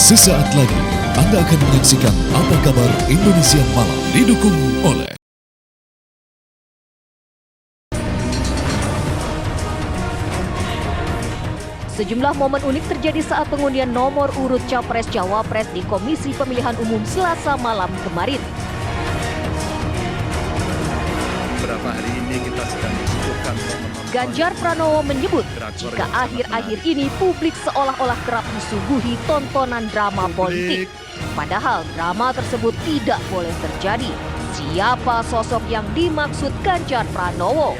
Sesaat lagi Anda akan menyaksikan Apa Kabar Indonesia Malam, didukung oleh Sejumlah momen unik terjadi saat pengundian nomor urut Capres-Cawapres di Komisi Pemilihan Umum Selasa malam kemarin. Beberapa hari ini kita sedang diskusikan. Ganjar Pranowo menyebut jika akhir-akhir ini publik seolah-olah kerap disuguhi tontonan drama politik. Padahal drama tersebut tidak boleh terjadi. Siapa sosok yang dimaksud Ganjar Pranowo?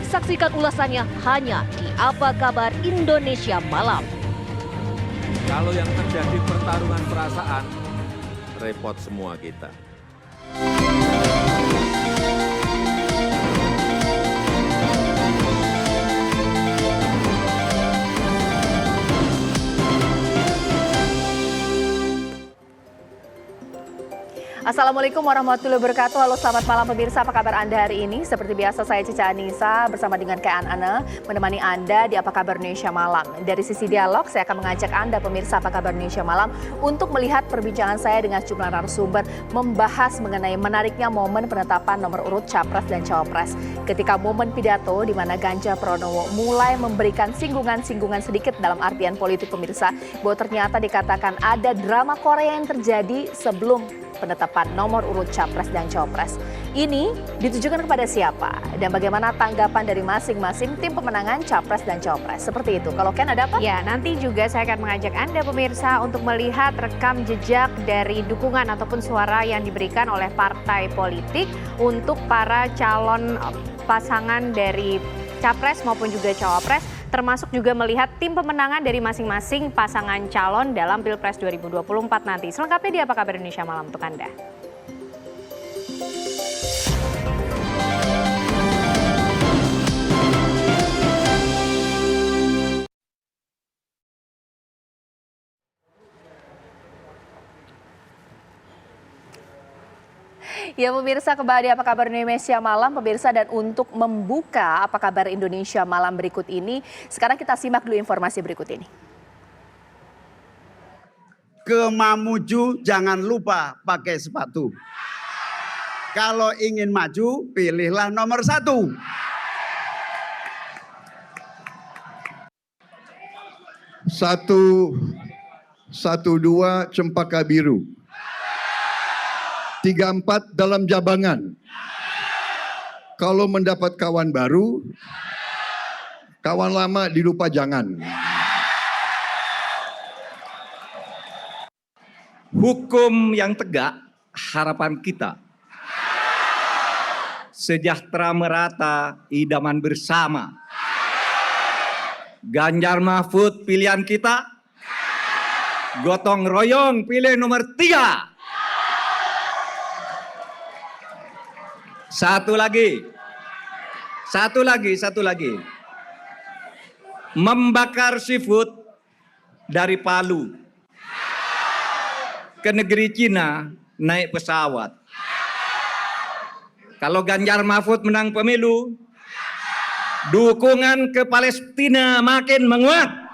Saksikan ulasannya hanya di Apa Kabar Indonesia Malam. Kalau yang terjadi pertarungan perasaan, repot semua kita. Assalamualaikum warahmatullahi wabarakatuh. Halo, selamat malam pemirsa. Apa kabar Anda hari ini? Seperti biasa saya Cica Anissa bersama dengan Kak Ana menemani Anda di Apa Kabar Indonesia Malam. Dari sisi dialog, saya akan mengajak Anda pemirsa Apa Kabar Indonesia Malam untuk melihat perbincangan saya dengan sejumlah narasumber membahas mengenai menariknya momen penetapan nomor urut Capres dan Cawapres. Ketika momen pidato di mana Ganjar Pranowo mulai memberikan singgungan-singgungan sedikit dalam artian politik pemirsa, bahwa ternyata dikatakan ada drama Korea yang terjadi sebelum penetapan nomor urut Capres dan Cawapres. Ini ditujukan kepada siapa dan bagaimana tanggapan dari masing-masing tim pemenangan Capres dan Cawapres. Seperti itu. Kalau Ken ada apa? Ya, nanti juga saya akan mengajak Anda pemirsa untuk melihat rekam jejak dari dukungan ataupun suara yang diberikan oleh partai politik untuk para calon pasangan dari Capres maupun juga Cawapres, termasuk juga melihat tim pemenangan dari masing-masing pasangan calon dalam Pilpres 2024 nanti. Selengkapnya di Apa Kabar Indonesia Malam untuk Anda. Ya pemirsa, kembali Apa Kabar Indonesia Malam pemirsa, dan untuk membuka Apa Kabar Indonesia Malam berikut ini, sekarang kita simak dulu informasi berikut ini. Ke Mamuju jangan lupa pakai sepatu. Kalau ingin maju, pilihlah nomor 1. Satu, dua, Cempaka Biru. 3-4 dalam Jabangan. Kalau mendapat kawan baru, kawan lama dilupa jangan. Hukum yang tegak, harapan kita. Sejahtera merata, idaman bersama. Ganjar Mahfud pilihan kita. Gotong royong pilih nomor 3. Satu lagi. Membakar seafood dari Palu ke negeri Cina naik pesawat. Kalau Ganjar Mahfud menang pemilu, dukungan ke Palestina makin menguat.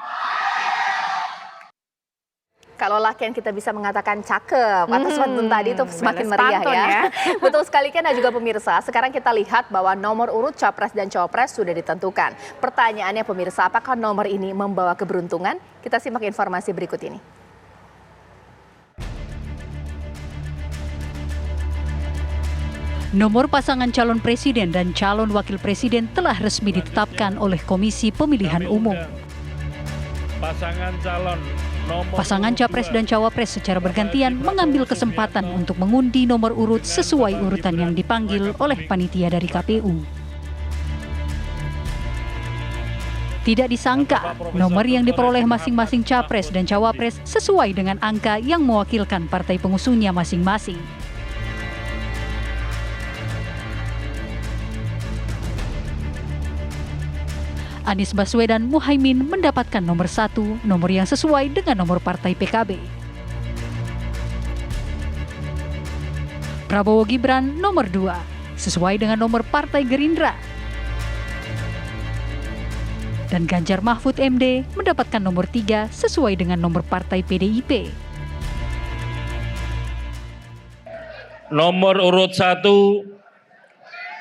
Kalau laki yang kita bisa mengatakan cakep atas pantun tadi itu semakin meriah ya. Betul sekali kan, dan juga pemirsa. Sekarang kita lihat bahwa nomor urut Capres dan Cawapres sudah ditentukan. Pertanyaannya pemirsa, apakah nomor ini membawa keberuntungan? Kita simak informasi berikut ini. Nomor pasangan calon presiden dan calon wakil presiden telah resmi ditetapkan oleh Komisi Pemilihan Umum. Pasangan Capres dan Cawapres secara bergantian mengambil kesempatan untuk mengundi nomor urut sesuai urutan yang dipanggil oleh panitia dari KPU. Tidak disangka, nomor yang diperoleh masing-masing Capres dan Cawapres sesuai dengan angka yang mewakilkan partai pengusungnya masing-masing. Anies Baswedan Muhaimin mendapatkan nomor 1, nomor yang sesuai dengan nomor partai PKB. Prabowo Gibran nomor 2, sesuai dengan nomor partai Gerindra. Dan Ganjar Mahfud MD mendapatkan nomor 3 sesuai dengan nomor partai PDIP. Nomor urut 1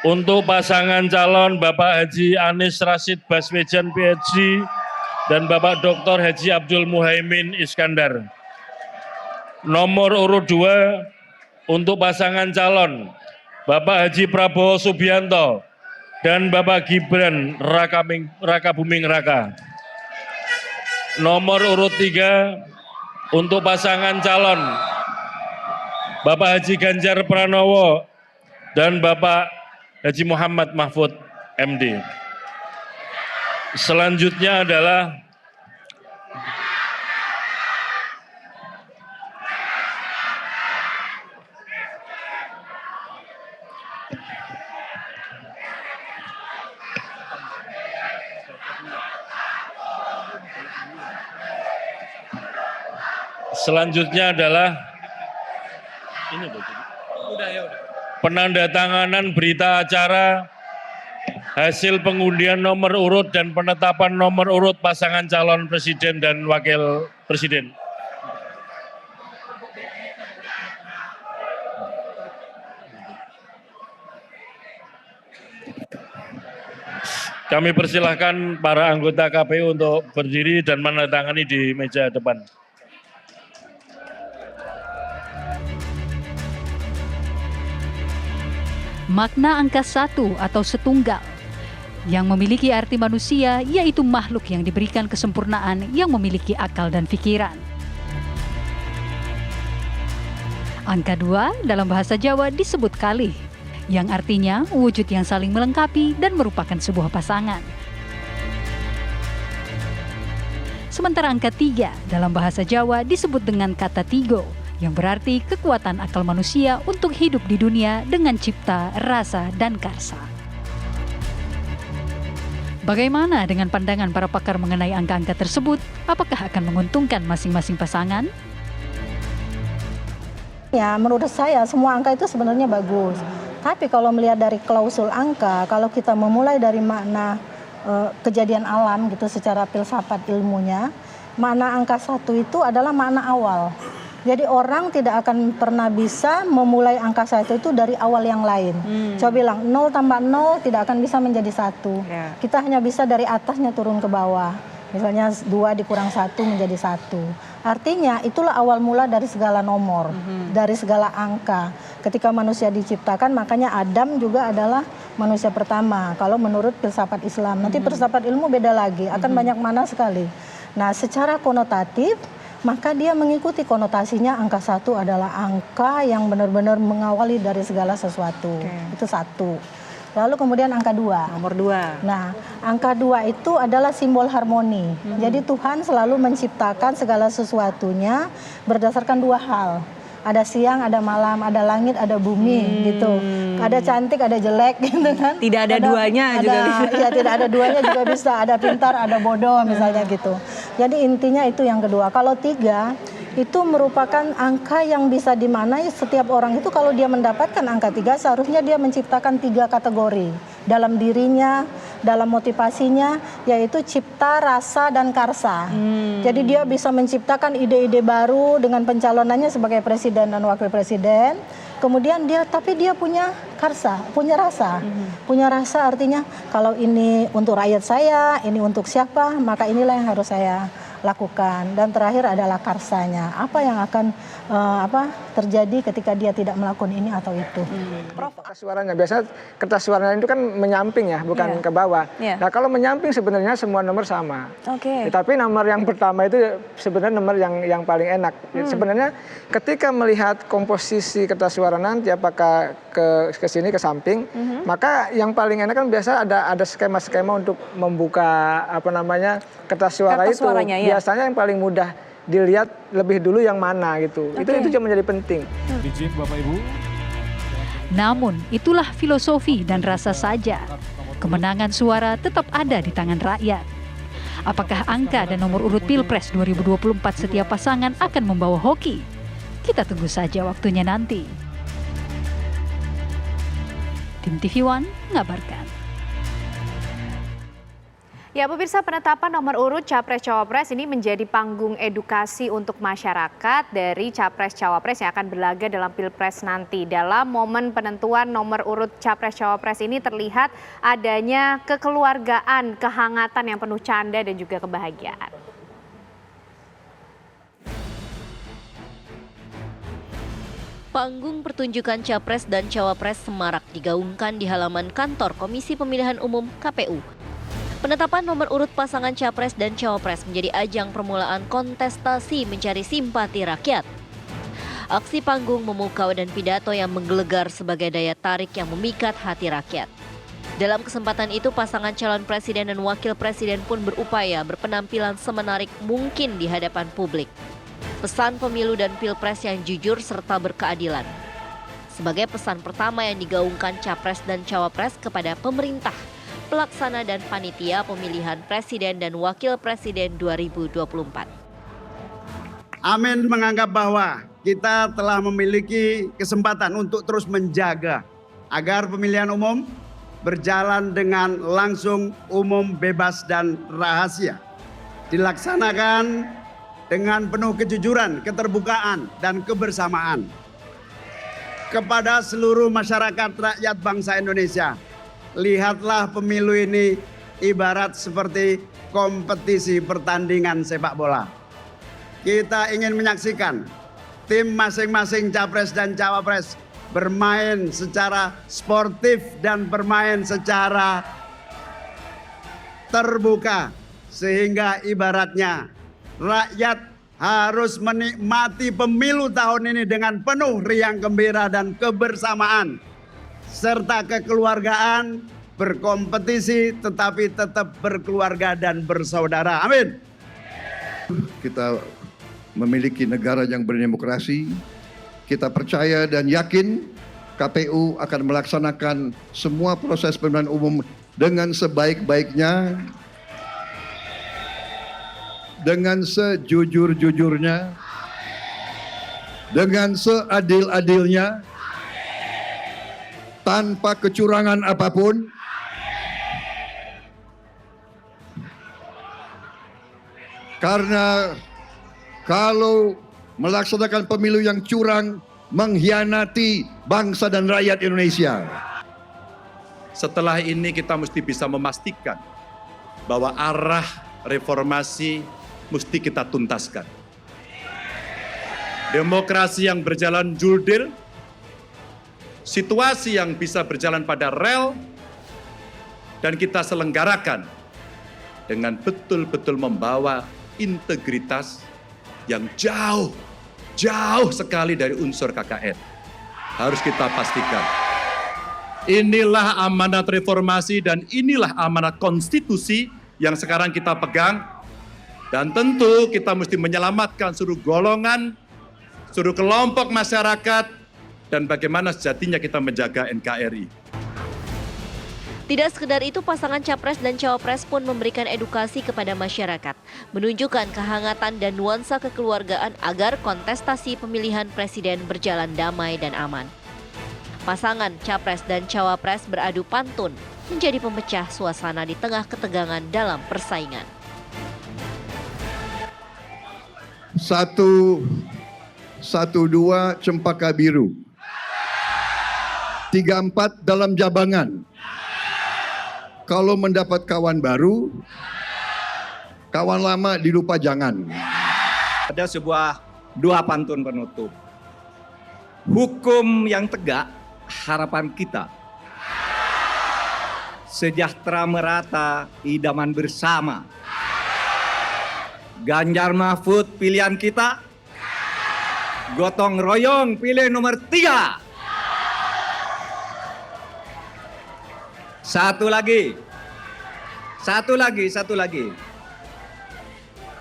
untuk pasangan calon Bapak Haji Anies Rashid Baswedan PhD dan Bapak Dr. Haji Abdul Muhaimin Iskandar. Nomor urut 2 untuk pasangan calon Bapak Haji Prabowo Subianto dan Bapak Gibran Raka Buming Raka. Nomor urut 3 untuk pasangan calon Bapak Haji Ganjar Pranowo dan Bapak Haji Muhammad Mahfud MD. Selanjutnya adalah penandatanganan berita acara hasil pengundian nomor urut dan penetapan nomor urut pasangan calon presiden dan wakil presiden. Kami persilahkan para anggota KPU untuk berdiri dan menandatangani di meja depan. Makna angka 1 atau setunggal yang memiliki arti manusia, yaitu makhluk yang diberikan kesempurnaan yang memiliki akal dan pikiran. Angka 2 dalam bahasa Jawa disebut kalih, yang artinya wujud yang saling melengkapi dan merupakan sebuah pasangan. Sementara angka 3 dalam bahasa Jawa disebut dengan kata tigo, yang berarti kekuatan akal manusia untuk hidup di dunia dengan cipta, rasa, dan karsa. Bagaimana dengan pandangan para pakar mengenai angka-angka tersebut? Apakah akan menguntungkan masing-masing pasangan? Ya, menurut saya semua angka itu sebenarnya bagus. Tapi kalau melihat dari klausul angka, kalau kita memulai dari makna kejadian alam gitu secara filsafat ilmunya, makna angka 1 itu adalah makna awal. Jadi orang tidak akan pernah bisa memulai angka 1 itu dari awal yang lain. Coba bilang 0 tambah 0 tidak akan bisa menjadi 1. Kita hanya bisa dari atasnya turun ke bawah. Misalnya 2 dikurang 1 menjadi 1. Artinya itulah awal mula dari segala nomor, dari segala angka. Ketika manusia diciptakan, makanya Adam juga adalah manusia pertama. Kalau menurut filsafat Islam, nanti filsafat ilmu beda lagi, akan banyak makna sekali. Nah, secara konotatif, maka dia mengikuti konotasinya angka 1 adalah angka yang benar-benar mengawali dari segala sesuatu. Itu 1. Lalu kemudian angka 2. Nomor 2. Nah, angka 2 itu adalah simbol harmoni. Jadi Tuhan selalu menciptakan segala sesuatunya berdasarkan 2 hal. Ada siang, ada malam, ada langit, ada bumi gitu. Ada cantik, ada jelek gitu kan. Tidak ada duanya juga bisa. Iya, tidak ada duanya juga bisa. Ada pintar, ada bodoh misalnya gitu. Jadi intinya itu yang kedua. Kalau 3 itu merupakan angka yang bisa dimaknai setiap orang itu kalau dia mendapatkan angka 3 seharusnya dia menciptakan 3 kategori dalam dirinya, dalam motivasinya, yaitu cipta, rasa, dan karsa. Jadi dia bisa menciptakan ide-ide baru dengan pencalonannya sebagai presiden dan wakil presiden. Kemudian tapi dia punya karsa, punya rasa. Punya rasa artinya kalau ini untuk rakyat saya, ini untuk siapa, maka inilah yang harus saya lakukan. Dan terakhir adalah karsanya. Apa yang akan terjadi ketika dia tidak melakukan ini atau itu. Kertas suaranya biasanya kertas suaranya itu kan menyamping ya, bukan ke bawah. Nah, kalau menyamping sebenarnya semua nomor sama. Tapi nomor yang pertama itu sebenarnya nomor yang paling enak. Sebenarnya ketika melihat komposisi kertas suara nanti apakah ke sini ke samping, maka yang paling enak kan biasa ada skema-skema untuk membuka kertas suara itu. Biasanya yang paling mudah dilihat lebih dulu yang mana gitu. Itu juga menjadi penting. Izin Bapak Ibu. Namun, itulah filosofi dan rasa saja. Kemenangan suara tetap ada di tangan rakyat. Apakah angka dan nomor urut Pilpres 2024 setiap pasangan akan membawa hoki? Kita tunggu saja waktunya nanti. Tim TV One mengabarkan. Ya, pemirsa, penetapan nomor urut Capres-Cawapres ini menjadi panggung edukasi untuk masyarakat dari Capres-Cawapres yang akan berlaga dalam Pilpres nanti. Dalam momen penentuan nomor urut Capres-Cawapres ini terlihat adanya kekeluargaan, kehangatan yang penuh canda dan juga kebahagiaan. Panggung pertunjukan Capres dan Cawapres semarak digaungkan di halaman kantor Komisi Pemilihan Umum KPU. Penetapan nomor urut pasangan Capres dan Cawapres menjadi ajang permulaan kontestasi mencari simpati rakyat. Aksi panggung, memukau dan pidato yang menggelegar sebagai daya tarik yang memikat hati rakyat. Dalam kesempatan itu, pasangan calon presiden dan wakil presiden pun berupaya berpenampilan semenarik mungkin di hadapan publik. Pesan pemilu dan pilpres yang jujur serta berkeadilan. Sebagai pesan pertama yang digaungkan Capres dan Cawapres kepada pemerintah, pelaksana dan panitia pemilihan presiden dan wakil presiden 2024. Amin menganggap bahwa kita telah memiliki kesempatan untuk terus menjaga agar pemilihan umum berjalan dengan langsung, umum, bebas, dan rahasia. Dilaksanakan dengan penuh kejujuran, keterbukaan, dan kebersamaan. Kepada seluruh masyarakat rakyat bangsa Indonesia, lihatlah pemilu ini ibarat seperti kompetisi pertandingan sepak bola. Kita ingin menyaksikan tim masing-masing Capres dan Cawapres bermain secara sportif dan bermain secara terbuka. Sehingga ibaratnya rakyat harus menikmati pemilu tahun ini dengan penuh riang gembira dan kebersamaan. Serta kekeluargaan, berkompetisi tetapi tetap berkeluarga dan bersaudara. Amin. Kita memiliki negara yang berdemokrasi. Kita percaya dan yakin KPU akan melaksanakan semua proses pemilihan umum dengan sebaik-baiknya, dengan sejujur-jujurnya, dengan seadil-adilnya, tanpa kecurangan apapun. Karena kalau melaksanakan pemilu yang curang, mengkhianati bangsa dan rakyat Indonesia. Setelah ini kita mesti bisa memastikan bahwa arah reformasi mesti kita tuntaskan. Demokrasi yang berjalan jurdil, situasi yang bisa berjalan pada rel, dan kita selenggarakan dengan betul-betul membawa integritas yang jauh sekali dari unsur KKN. Harus kita pastikan. Inilah amanat reformasi dan inilah amanat konstitusi yang sekarang kita pegang. Dan tentu kita mesti menyelamatkan seluruh golongan, seluruh kelompok masyarakat, dan bagaimana sejatinya kita menjaga NKRI. Tidak sekedar itu, pasangan Capres dan Cawapres pun memberikan edukasi kepada masyarakat, menunjukkan kehangatan dan nuansa kekeluargaan agar kontestasi pemilihan presiden berjalan damai dan aman. Pasangan Capres dan Cawapres beradu pantun, menjadi pemecah suasana di tengah ketegangan dalam persaingan. 112 Cempaka Biru, 34 dalam Jabangan. Kalau mendapat kawan baru, kawan lama dilupa jangan. Ada dua pantun penutup. Hukum yang tegak, harapan kita. Sejahtera merata, idaman bersama. Ganjar Mahfud pilihan kita. Gotong royong pilih nomor 3. Satu lagi.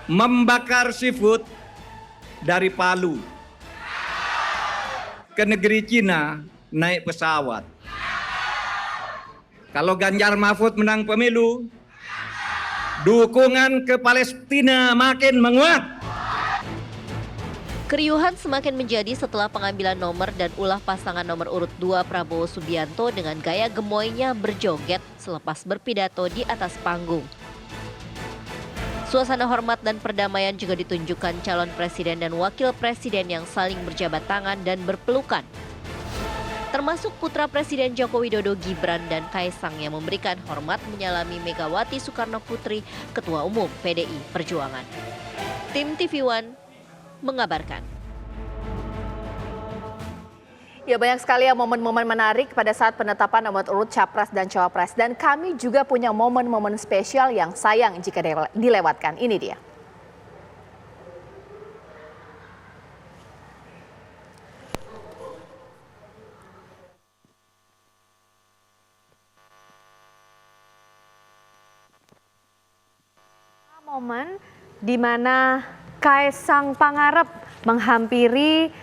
Membakar seafood dari Palu ke negeri Cina naik pesawat. Kalau Ganjar Mahfud menang pemilu, dukungan ke Palestina makin menguat. Keriuhan semakin menjadi setelah pengambilan nomor dan ulah pasangan nomor urut 2 Prabowo Subianto dengan gaya gemoynya berjoget selepas berpidato di atas panggung. Suasana hormat dan perdamaian juga ditunjukkan calon presiden dan wakil presiden yang saling berjabat tangan dan berpelukan. Termasuk putra Presiden Joko Widodo Gibran dan Kaisang yang memberikan hormat menyalami Megawati Soekarno Putri, Ketua Umum PDI Perjuangan. Tim TV One mengabarkan. Ya, banyak sekali ya momen-momen menarik pada saat penetapan nomor urut Capres dan Cawapres. Dan kami juga punya momen-momen spesial yang sayang jika dilewatkan. Ini dia. Momen di mana Kaisang Pangarep menghampiri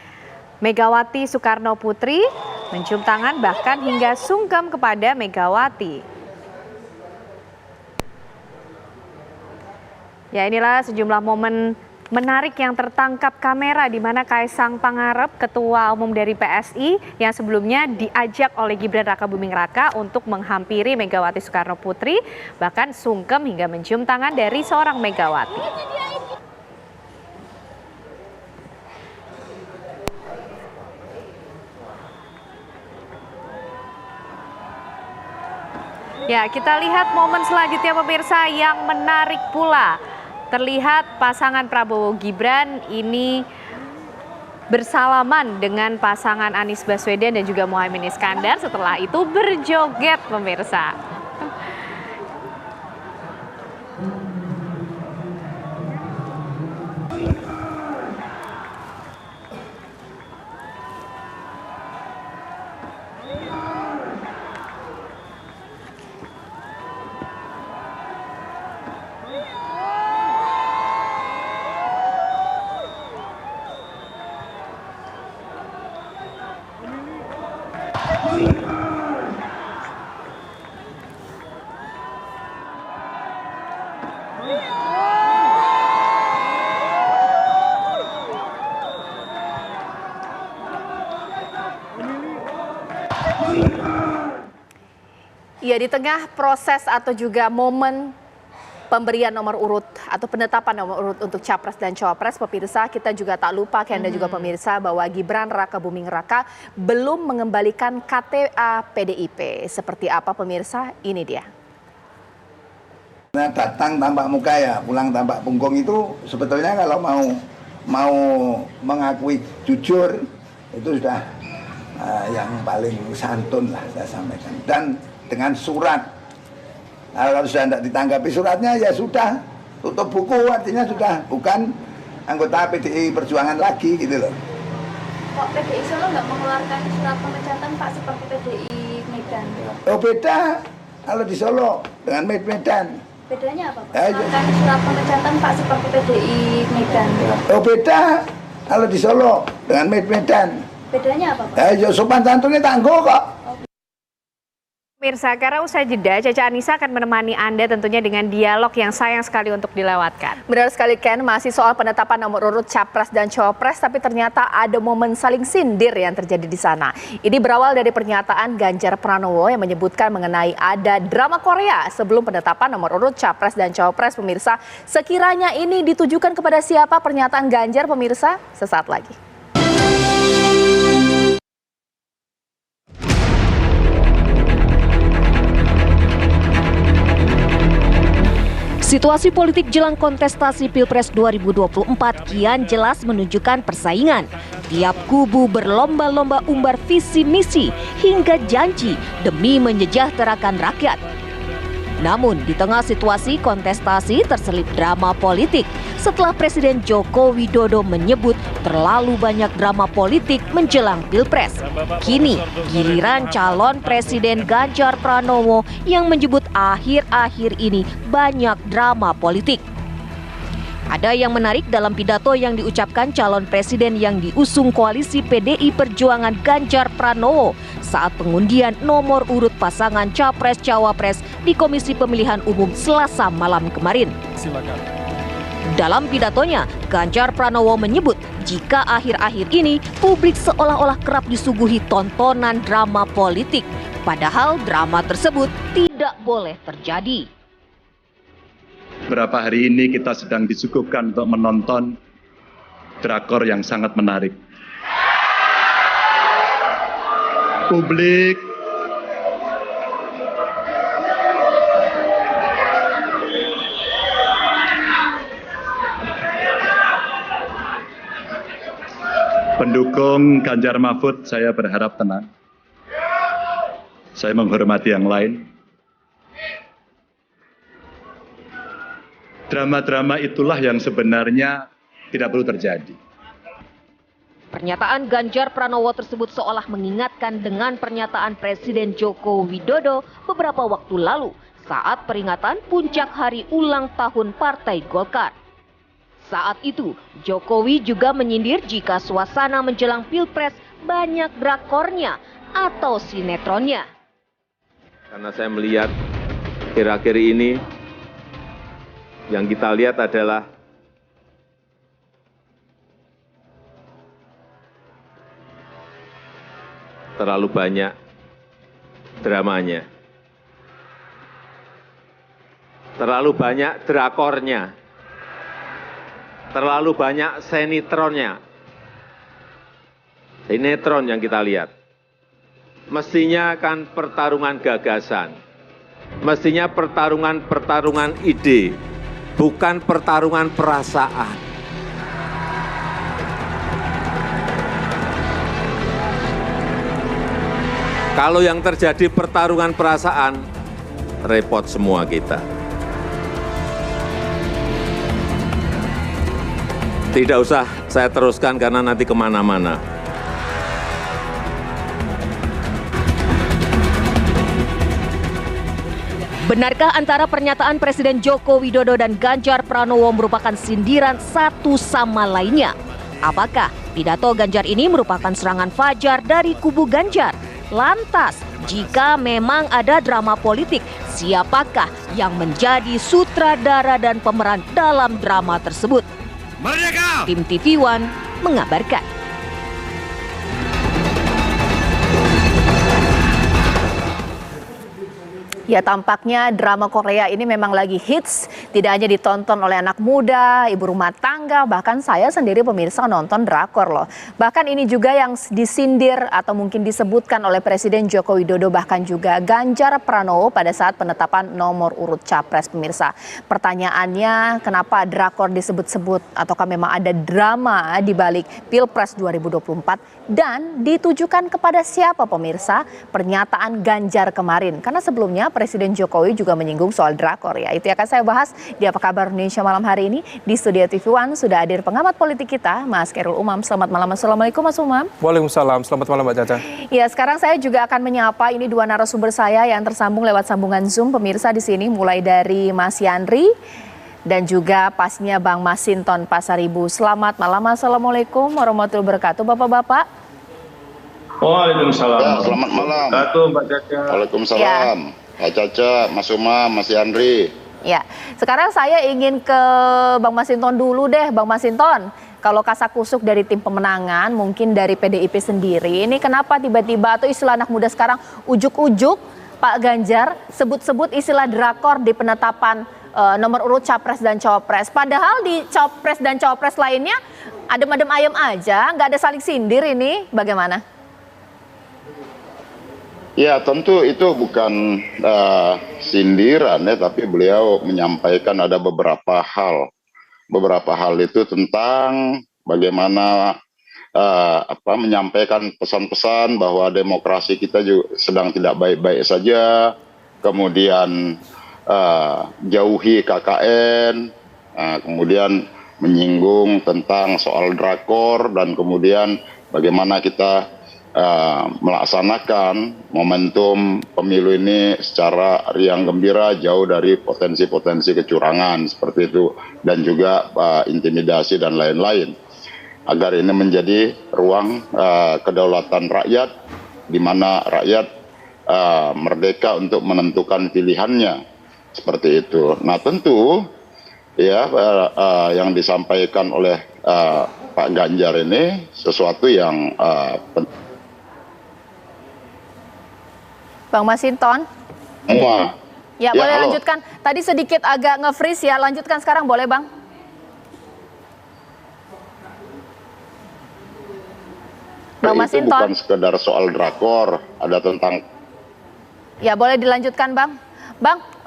Megawati Soekarno Putri, mencium tangan bahkan hingga sungkem kepada Megawati. Ya, inilah sejumlah momen menarik yang tertangkap kamera di mana Kaisang Pangarep, Ketua Umum dari PSI yang sebelumnya diajak oleh Gibran Rakabuming Raka untuk menghampiri Megawati Soekarno Putri, bahkan sungkem hingga mencium tangan dari seorang Megawati. Ya, kita lihat momen selanjutnya pemirsa yang menarik pula. Terlihat pasangan Prabowo Gibran ini bersalaman dengan pasangan Anies Baswedan dan juga Muhaimin Iskandar. Setelah itu berjoget pemirsa. Ya, di tengah proses atau juga momen pemberian nomor urut atau penetapan nomor urut untuk Capres dan Cawapres, pemirsa, kita juga tak lupa, Anda juga pemirsa, bahwa Gibran Rakabuming Raka belum mengembalikan KTA PDIP. Seperti apa pemirsa? Ini dia. Nah, datang tampak muka ya, pulang tampak punggung itu sebetulnya kalau mau mengakui jujur itu sudah yang paling santun lah saya sampaikan. Dan dengan surat, kalau sudah tidak ditanggapi suratnya ya sudah tutup buku, artinya sudah bukan anggota PDI Perjuangan lagi gitu loh. Kok PDI Solo nggak mengeluarkan surat pemecatan Pak seperti PDI Medan? Oh, beda kalau di Solo dengan Medan. Bedanya apa Pak? Mengeluarkan surat pemecatan Pak seperti PDI Medan. Oh, beda kalau di Solo dengan Medan. Bedanya apa Pak? Ya sopan santunnya tangguh kok. Pemirsa, karena usai jeda, Caca Anissa akan menemani Anda tentunya dengan dialog yang sayang sekali untuk dilewatkan. Benar sekali Ken, masih soal penetapan nomor urut Capres dan Cawapres, tapi ternyata ada momen saling sindir yang terjadi di sana. Ini berawal dari pernyataan Ganjar Pranowo yang menyebutkan mengenai ada drama Korea sebelum penetapan nomor urut Capres dan Cawapres. Pemirsa, sekiranya ini ditujukan kepada siapa pernyataan Ganjar pemirsa? Sesaat lagi. Situasi politik jelang kontestasi Pilpres 2024 kian jelas menunjukkan persaingan. Tiap kubu berlomba-lomba umbar visi misi hingga janji demi menyejahterakan rakyat. Namun di tengah situasi kontestasi terselip drama politik setelah Presiden Joko Widodo menyebut terlalu banyak drama politik menjelang Pilpres. Kini giliran calon Presiden Ganjar Pranowo yang menyebut akhir-akhir ini banyak drama politik. Ada yang menarik dalam pidato yang diucapkan calon presiden yang diusung koalisi PDI Perjuangan Ganjar Pranowo saat pengundian nomor urut pasangan Capres-Cawapres di Komisi Pemilihan Umum Selasa malam kemarin. Silakan. Dalam pidatonya, Ganjar Pranowo menyebut jika akhir-akhir ini publik seolah-olah kerap disuguhi tontonan drama politik, padahal drama tersebut tidak boleh terjadi. Beberapa hari ini kita sedang disuguhkan untuk menonton drakor yang sangat menarik. Publik pendukung Ganjar Mahfud, saya berharap tenang. Saya menghormati yang lain. Drama-drama itulah yang sebenarnya tidak perlu terjadi. Pernyataan Ganjar Pranowo tersebut seolah mengingatkan dengan pernyataan Presiden Joko Widodo beberapa waktu lalu saat peringatan puncak hari ulang tahun Partai Golkar. Saat itu, Jokowi juga menyindir jika suasana menjelang Pilpres banyak drakornya atau sinetronnya. Karena saya melihat akhir-akhir ini yang kita lihat adalah terlalu banyak dramanya, terlalu banyak drakornya, terlalu banyak sinetronnya. Sinetron yang kita lihat. Mestinya kan pertarungan gagasan, mestinya pertarungan ide, bukan pertarungan perasaan. Kalau yang terjadi pertarungan perasaan, repot semua kita. Tidak usah saya teruskan karena nanti kemana-mana. Benarkah antara pernyataan Presiden Joko Widodo dan Ganjar Pranowo merupakan sindiran satu sama lainnya? Apakah pidato Ganjar ini merupakan serangan fajar dari kubu Ganjar? Lantas, jika memang ada drama politik, siapakah yang menjadi sutradara dan pemeran dalam drama tersebut? Merdeka! Tim TV One mengabarkan. Ya, tampaknya drama Korea ini memang lagi hits, tidak hanya ditonton oleh anak muda, ibu rumah tangga, bahkan saya sendiri pemirsa nonton drakor loh. Bahkan ini juga yang disindir atau mungkin disebutkan oleh Presiden Joko Widodo, bahkan juga Ganjar Pranowo pada saat penetapan nomor urut capres pemirsa. Pertanyaannya, kenapa drakor disebut-sebut ataukah memang ada drama di balik Pilpres 2024 dan ditujukan kepada siapa pemirsa? Pernyataan Ganjar kemarin, karena sebelumnya Presiden Jokowi juga menyinggung soal drakor ya. Itu akan saya bahas di Apa Kabar Indonesia malam hari ini. Di studio TV One sudah hadir pengamat politik kita, Mas Khairul Umam. Selamat malam. Assalamualaikum Mas Umam. Waalaikumsalam. Selamat malam Mbak Caca. Ya, sekarang saya juga akan menyapa ini dua narasumber saya yang tersambung lewat sambungan Zoom pemirsa di sini, mulai dari Mas Yandri dan juga pasnya Bang Masinton Pasaribu. Selamat malam. Assalamualaikum warahmatullahi wabarakatuh Bapak-bapak. Waalaikumsalam. Ya, selamat malam. Mbak Caca. Waalaikumsalam. Ya. Pak Caca, Mas Umam, Mas Yandri. Ya, sekarang saya ingin ke Bang Masinton dulu deh, Bang Masinton. Kalau kasakusuk dari tim pemenangan, mungkin dari PDIP sendiri, ini kenapa tiba-tiba atau istilah anak muda sekarang ujuk-ujuk Pak Ganjar sebut-sebut istilah drakor di penetapan nomor urut capres dan cawapres. Padahal di capres dan cawapres lainnya adem-adem ayem aja, nggak ada saling sindir ini, bagaimana? Ya, tentu itu bukan sindiran ya, tapi beliau menyampaikan ada beberapa hal. Beberapa hal itu tentang bagaimana menyampaikan pesan-pesan bahwa demokrasi kita juga sedang tidak baik-baik saja. Kemudian jauhi KKN, kemudian menyinggung tentang soal drakor, dan kemudian bagaimana kita melaksanakan momentum pemilu ini secara riang gembira, jauh dari potensi-potensi kecurangan seperti itu, dan juga intimidasi dan lain-lain, agar ini menjadi ruang kedaulatan rakyat, di mana rakyat merdeka untuk menentukan pilihannya, seperti itu. Nah, tentu ya yang disampaikan oleh Pak Ganjar ini sesuatu yang Bang Masinton. Ya, boleh halo. lanjutkan. Tadi sedikit agak nge-freeze ya, lanjutkan sekarang boleh Bang? Bang Itu Masinton. bukan sekedar soal drakor, ada tentang. Ya, boleh dilanjutkan Bang.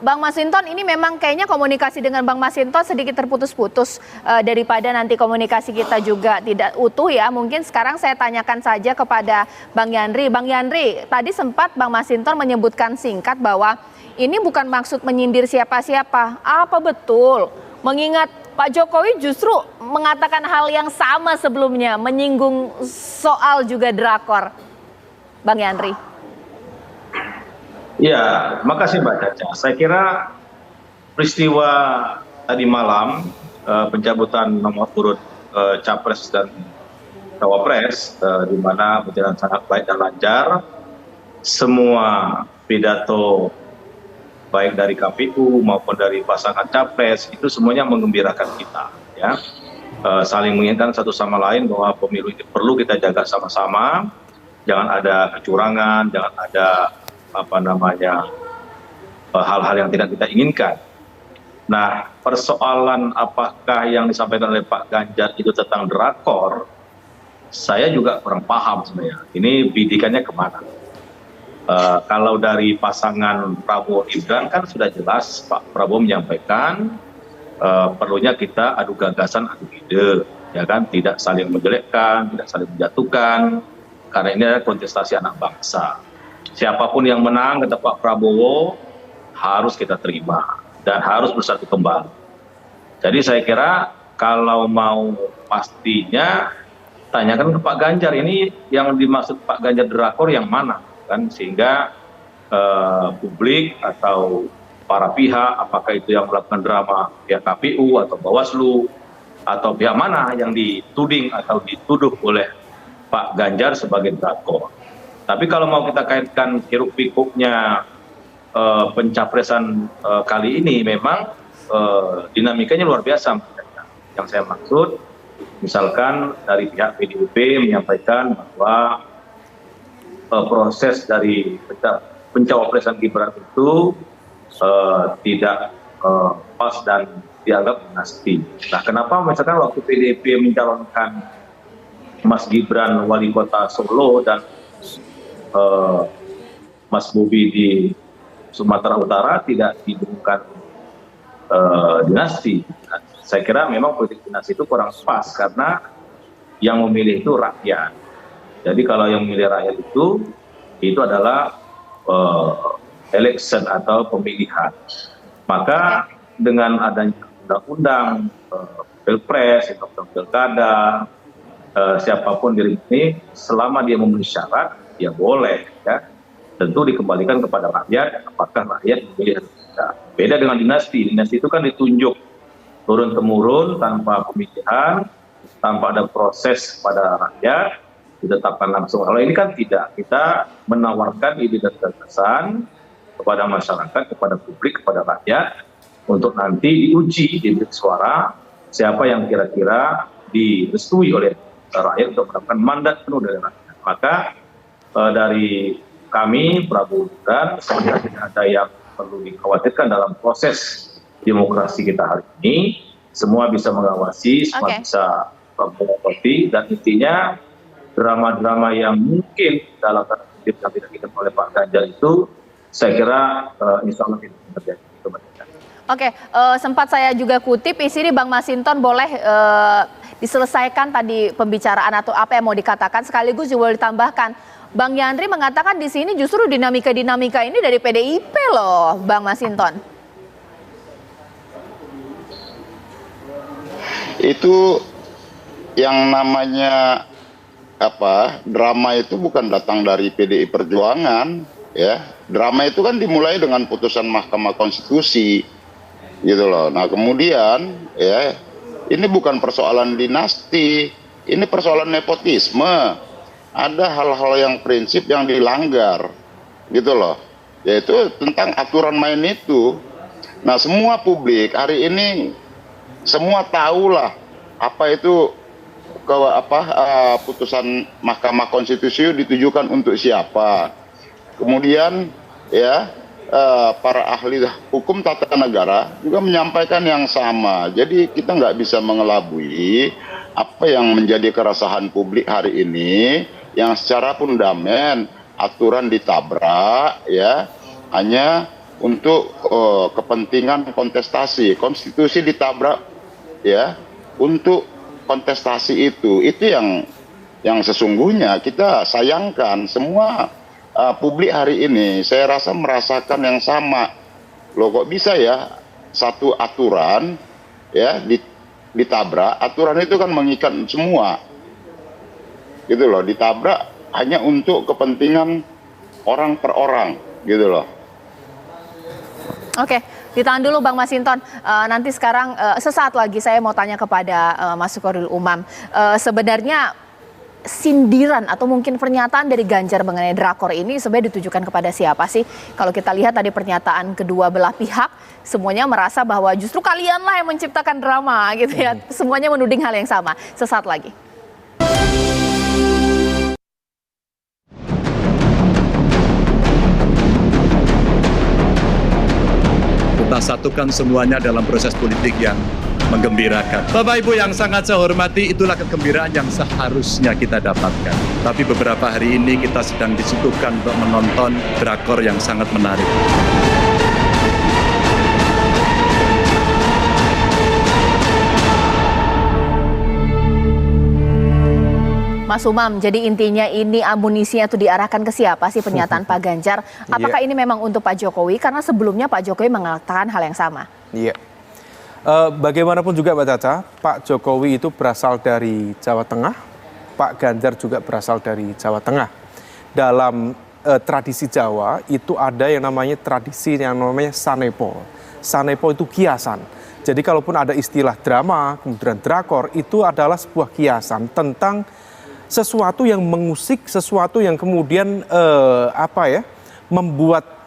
Bang Masinton, ini memang kayaknya komunikasi dengan Bang Masinton sedikit terputus-putus daripada nanti komunikasi kita juga tidak utuh ya. Mungkin sekarang saya tanyakan saja kepada Bang Yandri. Bang Yandri, tadi sempat Bang Masinton menyebutkan singkat bahwa ini bukan maksud menyindir siapa-siapa. Apa betul? Mengingat Pak Jokowi justru mengatakan hal yang sama sebelumnya, menyinggung soal juga drakor. Bang Yandri. Ya, makasih Mbak Caca. Saya kira peristiwa tadi malam pencabutan nomor urut capres dan cawapres di mana berjalan sangat baik dan lancar. Semua pidato baik dari KPU maupun dari pasangan capres itu semuanya menggembirakan kita, ya. Saling mengingatkan satu sama lain bahwa pemilu ini perlu kita jaga sama-sama. Jangan ada kecurangan, jangan ada hal-hal yang tidak kita inginkan. Nah, persoalan apakah yang disampaikan oleh Pak Ganjar itu tentang drakor, saya juga kurang paham sebenarnya. Ini bidikannya kemana? Kalau dari pasangan Prabowo Gibran kan sudah jelas Pak Prabowo menyampaikan perlunya kita adu gagasan, adu ide, ya kan, tidak saling menjelekkan, tidak saling menjatuhkan, karena ini adalah kontestasi anak bangsa. Siapapun yang menang, kata Pak Prabowo, harus kita terima dan harus bersatu kembali. Jadi saya kira kalau mau pastinya tanyakan ke Pak Ganjar, ini yang dimaksud Pak Ganjar drakor yang mana, kan, sehingga publik atau para pihak, apakah itu yang melakukan drama pihak KPU atau Bawaslu atau pihak mana yang dituding atau dituduh oleh Pak Ganjar sebagai drakor. Tapi kalau mau kita kaitkan hiruk pikuknya pencapresan kali ini, memang dinamikanya luar biasa. Yang saya maksud, misalkan dari pihak PDIP menyampaikan bahwa proses dari pencapresan Gibran itu tidak pas dan dianggap dinasti. Nah, kenapa misalkan waktu PDIP mencalonkan Mas Gibran wali kota Solo dan Mas Bobi di Sumatera Utara tidak didengungkan dinasti. Nah, saya kira memang politik dinasti itu kurang pas karena yang memilih itu rakyat. Jadi kalau yang memilih rakyat itu adalah election atau pemilihan. Maka dengan adanya undang-undang pilpres, undang-undang pilkada, siapapun diri ini selama dia memenuhi syarat, ya boleh, ya. Tentu dikembalikan kepada rakyat, apakah rakyat memilih atau tidak. Beda dengan dinasti. Dinasti itu kan ditunjuk turun-temurun tanpa pemilihan, tanpa ada proses pada rakyat, ditetapkan langsung. Kalau ini kan tidak. Kita menawarkan ide dan gagasan kepada masyarakat, kepada publik, kepada rakyat, untuk nanti diuji di bilik suara siapa yang kira-kira direstui oleh rakyat untuk mendapatkan mandat penuh dari rakyat. Maka dari kami, Prabowo Gibran, sebenarnya tidak ada yang perlu dikhawatirkan dalam proses demokrasi kita hari ini. Semua bisa mengawasi, semua bisa mengikuti, dan intinya drama-drama yang mungkin dalam tanda kutip yang tidak diinginkan oleh Pak Ganjar itu, saya kira insya Allah tidak terjadi. Oke, sempat saya juga kutip isi ini Bang Masinton, boleh diselesaikan tadi pembicaraan atau apa yang mau dikatakan, sekaligus juga boleh ditambahkan. Bang Yandri mengatakan di sini justru dinamika-dinamika ini dari PDIP loh, Bang Masinton. Itu yang namanya drama itu bukan datang dari PDI Perjuangan, ya. Drama itu kan dimulai dengan putusan Mahkamah Konstitusi, gitu loh. Nah kemudian, ya, ini bukan persoalan dinasti, ini persoalan nepotisme. Ada hal-hal yang prinsip yang dilanggar, gitu loh, yaitu tentang aturan main itu. Nah semua publik hari ini semua tahulah apa itu putusan Mahkamah Konstitusi ditujukan untuk siapa. Kemudian ya para ahli hukum tata negara juga menyampaikan yang sama. Jadi kita nggak bisa mengelabui apa yang menjadi keresahan publik hari ini, yang secara fundamental aturan ditabrak, ya, hanya untuk kepentingan kontestasi. Konstitusi ditabrak, ya, untuk kontestasi itu yang sesungguhnya kita sayangkan. Semua publik hari ini saya rasa merasakan yang sama. Loh, kok bisa ya satu aturan ya ditabrak? Aturan itu kan mengikat semua, gitu loh. Ditabrak hanya untuk kepentingan orang per orang, gitu loh. Oke, ditahan dulu Bang Masinton. Nanti sekarang sesaat lagi saya mau tanya kepada Mas Khoirul Umam. Sebenarnya sindiran atau mungkin pernyataan dari Ganjar mengenai drakor ini sebenarnya ditujukan kepada siapa sih? Kalau kita lihat tadi pernyataan kedua belah pihak, semuanya merasa bahwa justru kalianlah yang menciptakan drama gitu ya. Semuanya menuding hal yang sama. Sesaat lagi. Kita satukan semuanya dalam proses politik yang menggembirakan. Bapak Ibu yang sangat saya hormati, itulah kegembiraan yang seharusnya kita dapatkan. Tapi beberapa hari ini kita sedang disuguhkan untuk menonton drakor yang sangat menarik. Mas Umam, jadi intinya ini amunisinya itu diarahkan ke siapa sih pernyataan Pak Ganjar? Apakah ini memang untuk Pak Jokowi? Karena sebelumnya Pak Jokowi mengatakan hal yang sama. Iya. Bagaimanapun juga Mbak Caca, Pak Jokowi itu berasal dari Jawa Tengah, Pak Ganjar juga berasal dari Jawa Tengah. Dalam tradisi Jawa itu ada yang namanya tradisi yang namanya sanepo. Sanepo itu kiasan. Jadi kalaupun ada istilah drama, kemudian drakor, itu adalah sebuah kiasan tentang sesuatu yang mengusik, sesuatu yang kemudian membuat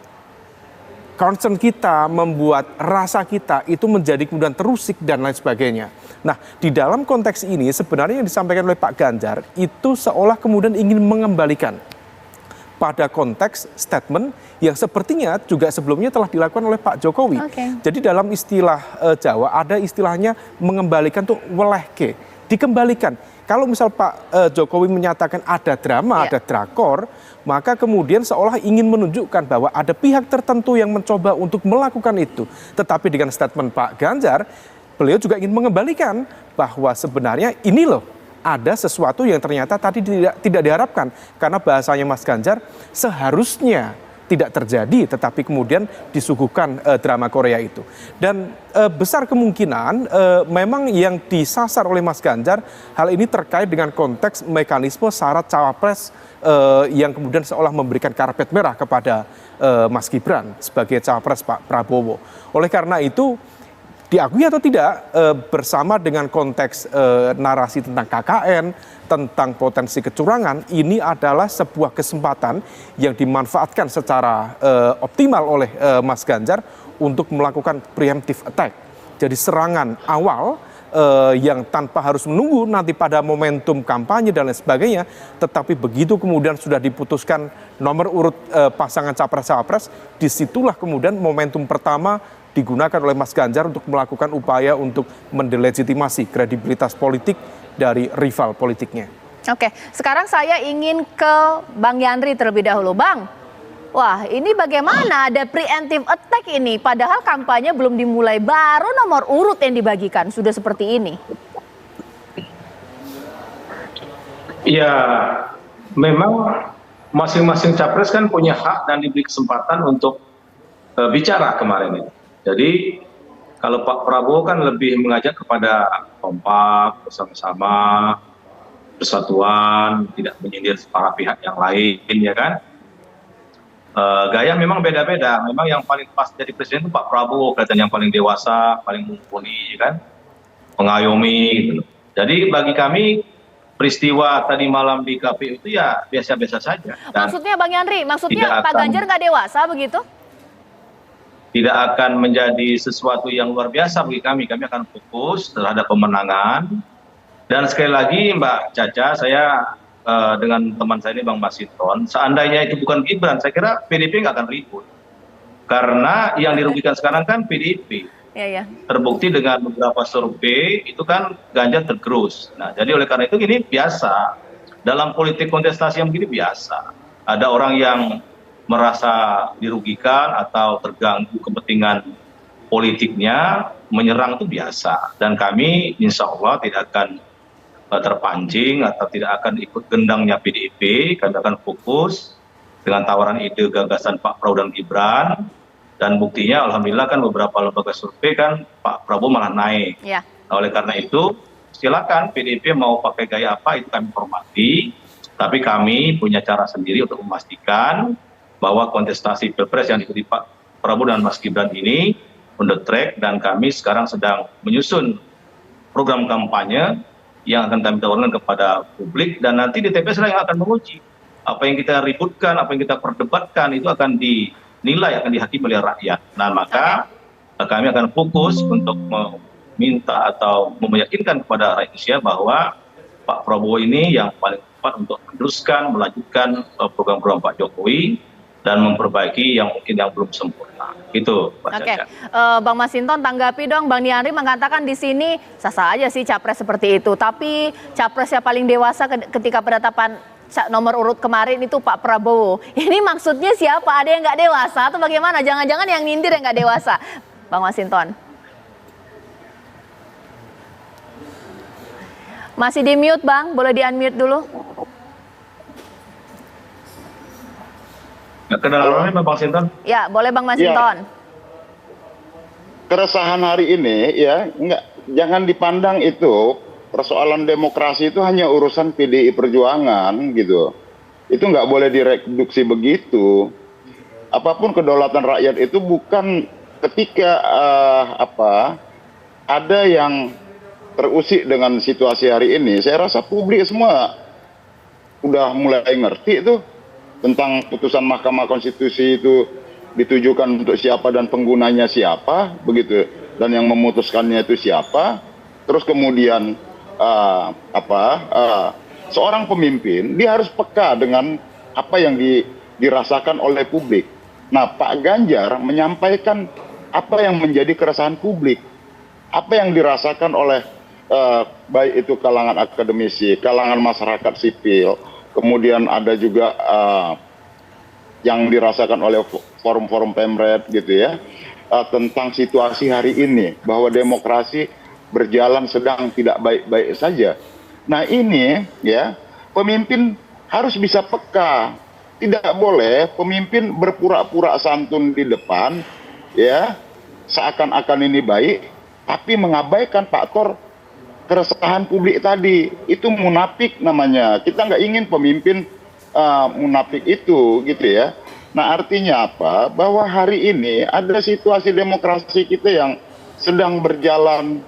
concern kita, membuat rasa kita itu menjadi kemudian terusik dan lain sebagainya. Nah, di dalam konteks ini sebenarnya yang disampaikan oleh Pak Ganjar itu seolah kemudian ingin mengembalikan pada konteks statement yang sepertinya juga sebelumnya telah dilakukan oleh Pak Jokowi. Jadi dalam istilah Jawa ada istilahnya mengembalikan tuh welehke, dikembalikan. Kalau misal Pak Jokowi menyatakan ada drama, ada drakor, maka kemudian seolah ingin menunjukkan bahwa ada pihak tertentu yang mencoba untuk melakukan itu. Tetapi dengan statement Pak Ganjar, beliau juga ingin mengembalikan bahwa sebenarnya ini loh, ada sesuatu yang ternyata tadi tidak diharapkan. Karena bahasanya Mas Ganjar seharusnya tidak terjadi, tetapi kemudian disuguhkan drama Korea itu. Dan besar kemungkinan memang yang disasar oleh Mas Ganjar hal ini terkait dengan konteks mekanisme syarat cawapres yang kemudian seolah memberikan karpet merah kepada Mas Gibran sebagai cawapres Pak Prabowo. Oleh karena itu diakui atau tidak bersama dengan konteks narasi tentang KKN, tentang potensi kecurangan, ini adalah sebuah kesempatan yang dimanfaatkan secara optimal oleh Mas Ganjar untuk melakukan preemptive attack. Jadi serangan awal yang tanpa harus menunggu nanti pada momentum kampanye dan lain sebagainya, tetapi begitu kemudian sudah diputuskan nomor urut pasangan capres-cawapres, disitulah kemudian momentum pertama digunakan oleh Mas Ganjar untuk melakukan upaya untuk mendelegitimasi kredibilitas politik dari rival politiknya. Oke, sekarang saya ingin ke Bang Yandri terlebih dahulu. Bang, wah ini bagaimana ada preemptive attack ini, padahal kampanye belum dimulai, baru nomor urut yang dibagikan, sudah seperti ini. Ya, memang masing-masing capres kan punya hak dan diberi kesempatan untuk bicara kemarin ini. Jadi kalau Pak Prabowo kan lebih mengajak kepada kompak, bersama-sama, persatuan, tidak menyindir para pihak yang lain, ya kan? Gaya memang beda-beda. Memang yang paling pas jadi presiden itu Pak Prabowo, kelihatan yang paling dewasa, paling mumpuni, ya kan? Mengayomi, gitu. Jadi bagi kami peristiwa tadi malam di KPU itu ya biasa-biasa saja. Dan maksudnya Bang Yandri, maksudnya Pak Ganjar nggak dewasa begitu? Tidak akan menjadi sesuatu yang luar biasa bagi kami. Kami akan fokus terhadap pemenangan. Dan sekali lagi Mbak Caca, saya dengan teman saya ini Bang Masinton, seandainya itu bukan Gibran, saya kira PDIP nggak akan ribut. Karena yang dirugikan sekarang kan PDIP. Terbukti dengan beberapa survei itu kan Ganjar tergerus. Nah, jadi oleh karena itu gini biasa. Dalam politik kontestasi yang begini biasa. Ada orang yang merasa dirugikan atau terganggu kepentingan politiknya, menyerang itu biasa. Dan kami insya Allah tidak akan terpancing atau tidak akan ikut gendangnya PDIP. Kami akan fokus dengan tawaran ide gagasan Pak Prabowo dan Gibran. Dan buktinya alhamdulillah kan beberapa lembaga survei kan Pak Prabowo malah naik. Nah, oleh karena itu silakan PDIP mau pakai gaya apa itu kami hormati. Tapi kami punya cara sendiri untuk memastikan bahwa kontestasi Pilpres yang diikuti Pak Prabowo dan Mas Gibran ini on the track, dan kami sekarang sedang menyusun program kampanye yang akan kami tawarkan kepada publik, dan nanti di TPS yang akan menguji apa yang kita ributkan, apa yang kita perdebatkan itu akan dinilai, akan dihakimi oleh rakyat. Nah, maka kami akan fokus untuk meminta atau meyakinkan kepada rakyat Indonesia bahwa Pak Prabowo ini yang paling tepat untuk meneruskan, melanjutkan program-program Pak Jokowi dan memperbaiki yang mungkin yang belum sempurna. Itu, Pak Caca. Bang Masinton tanggapi dong, Bang Nianri mengatakan di sini sah-sah aja sih capres seperti itu, tapi capres yang paling dewasa ketika penetapan nomor urut kemarin itu Pak Prabowo. Ini maksudnya siapa? Ada yang nggak dewasa atau bagaimana? Jangan-jangan yang nyindir yang nggak dewasa, Bang Masinton? Masih di mute, Bang? Boleh di unmute dulu? Kedengarannya Bang Sinton? Ya, boleh Bang Masinton. Keresahan hari ini ya, jangan dipandang itu persoalan demokrasi itu hanya urusan PDI Perjuangan gitu. Itu nggak boleh direduksi begitu. Apapun kedaulatan rakyat itu bukan ketika ada yang terusik dengan situasi hari ini. Saya rasa publik semua udah mulai ngerti itu tentang putusan Mahkamah Konstitusi itu ditujukan untuk siapa dan penggunanya siapa, begitu, dan yang memutuskannya itu siapa. Terus kemudian seorang pemimpin dia harus peka dengan apa yang dirasakan oleh publik. Nah, Pak Ganjar menyampaikan apa yang menjadi keresahan publik, apa yang dirasakan oleh baik itu kalangan akademisi, kalangan masyarakat sipil, kemudian ada juga yang dirasakan oleh forum-forum Pemret gitu ya, tentang situasi hari ini bahwa demokrasi berjalan sedang tidak baik-baik saja. Nah, ini ya, pemimpin harus bisa peka. Tidak boleh pemimpin berpura-pura santun di depan ya, seakan-akan ini baik, tapi mengabaikan faktor keresahan publik tadi. Itu munafik namanya. Kita nggak ingin pemimpin munafik itu gitu ya. Nah, artinya apa? Bahwa hari ini ada situasi demokrasi kita yang sedang berjalan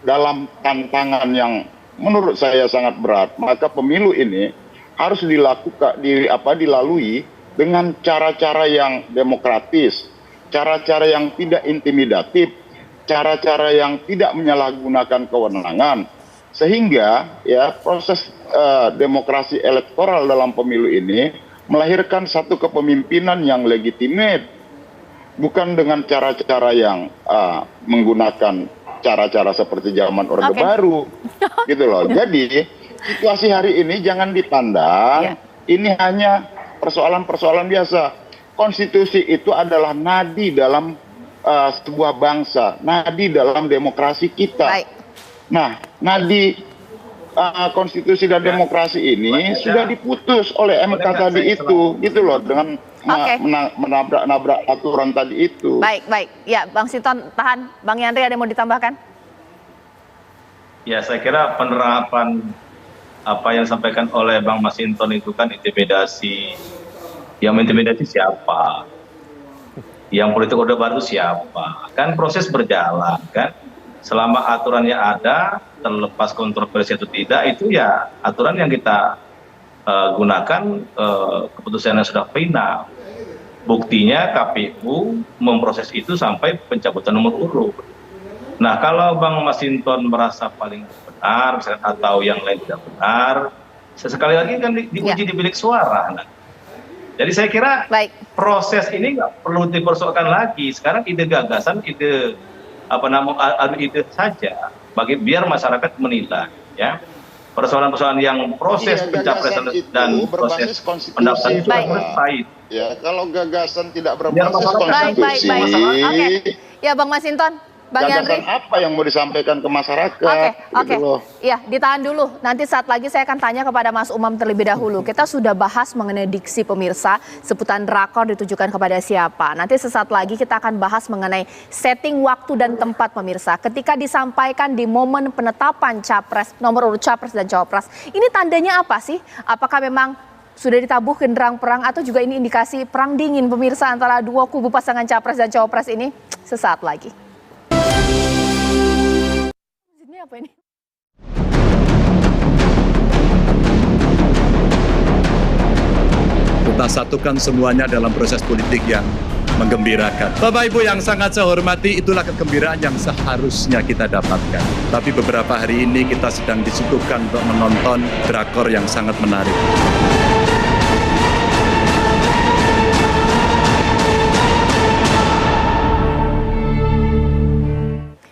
dalam tantangan yang menurut saya sangat berat. Maka pemilu ini harus dilalui dengan cara-cara yang demokratis, cara-cara yang tidak intimidatif, cara-cara yang tidak menyalahgunakan kewenangan, sehingga ya proses demokrasi elektoral dalam pemilu ini melahirkan satu kepemimpinan yang legitimate, bukan dengan cara-cara yang menggunakan cara-cara seperti zaman Orde Baru, gitu loh. Jadi situasi hari ini jangan dipandang ini hanya persoalan-persoalan biasa. Konstitusi itu adalah nadi dalam sebuah bangsa, nadi dalam demokrasi kita. Nah, nadi konstitusi dan demokrasi ini sudah diputus oleh MK tadi itu, gitu loh, dengan menabrak-nabrak aturan tadi itu. Baik. Ya, Bang Sinton tahan. Bang Yandri ada yang mau ditambahkan? Ya, saya kira penerapan apa yang disampaikan oleh Bang Masinton itu kan intimidasi. Yang mengintimidasi siapa? Yang politik Orde Baru siapa? Kan proses berjalan kan. Selama aturannya ada, terlepas kontroversi atau tidak, itu ya aturan yang kita gunakan, keputusan yang sudah final. Buktinya KPU memproses itu sampai pencabutan nomor urut. Nah, kalau Bang Masinton merasa paling benar atau yang lain tidak benar, sekali lagi kan diuji di bilik suara. Nah. Jadi saya kira proses ini nggak perlu dipersoalkan lagi. Sekarang ide gagasan, ide ide saja, biar masyarakat menilai, ya. Persoalan-persoalan yang proses pencapresan dan proses pendaftaran itu selesai. Ya, kalau gagasan tidak berbasis konstitusi, ya Bang Masinton, Bang Yandri. Gagasan apa yang mau disampaikan ke masyarakat? Oke. Ya, ditahan dulu. Nanti saat lagi saya akan tanya kepada Mas Umam terlebih dahulu. Kita sudah bahas mengenai diksi pemirsa, sebutan drakor ditujukan kepada siapa. Nanti sesaat lagi kita akan bahas mengenai setting waktu dan tempat pemirsa. Ketika disampaikan di momen penetapan capres, nomor urut capres dan cawapres. Ini tandanya apa sih? Apakah memang sudah ditabuh genderang perang atau juga ini indikasi perang dingin pemirsa antara dua kubu pasangan capres dan cawapres ini? Sesaat lagi. Ini apa ini? Kita satukan semuanya dalam proses politik yang menggembirakan. Bapak Ibu yang sangat saya hormati, itulah kegembiraan yang seharusnya kita dapatkan. Tapi beberapa hari ini kita sedang disuguhkan untuk menonton drakor yang sangat menarik.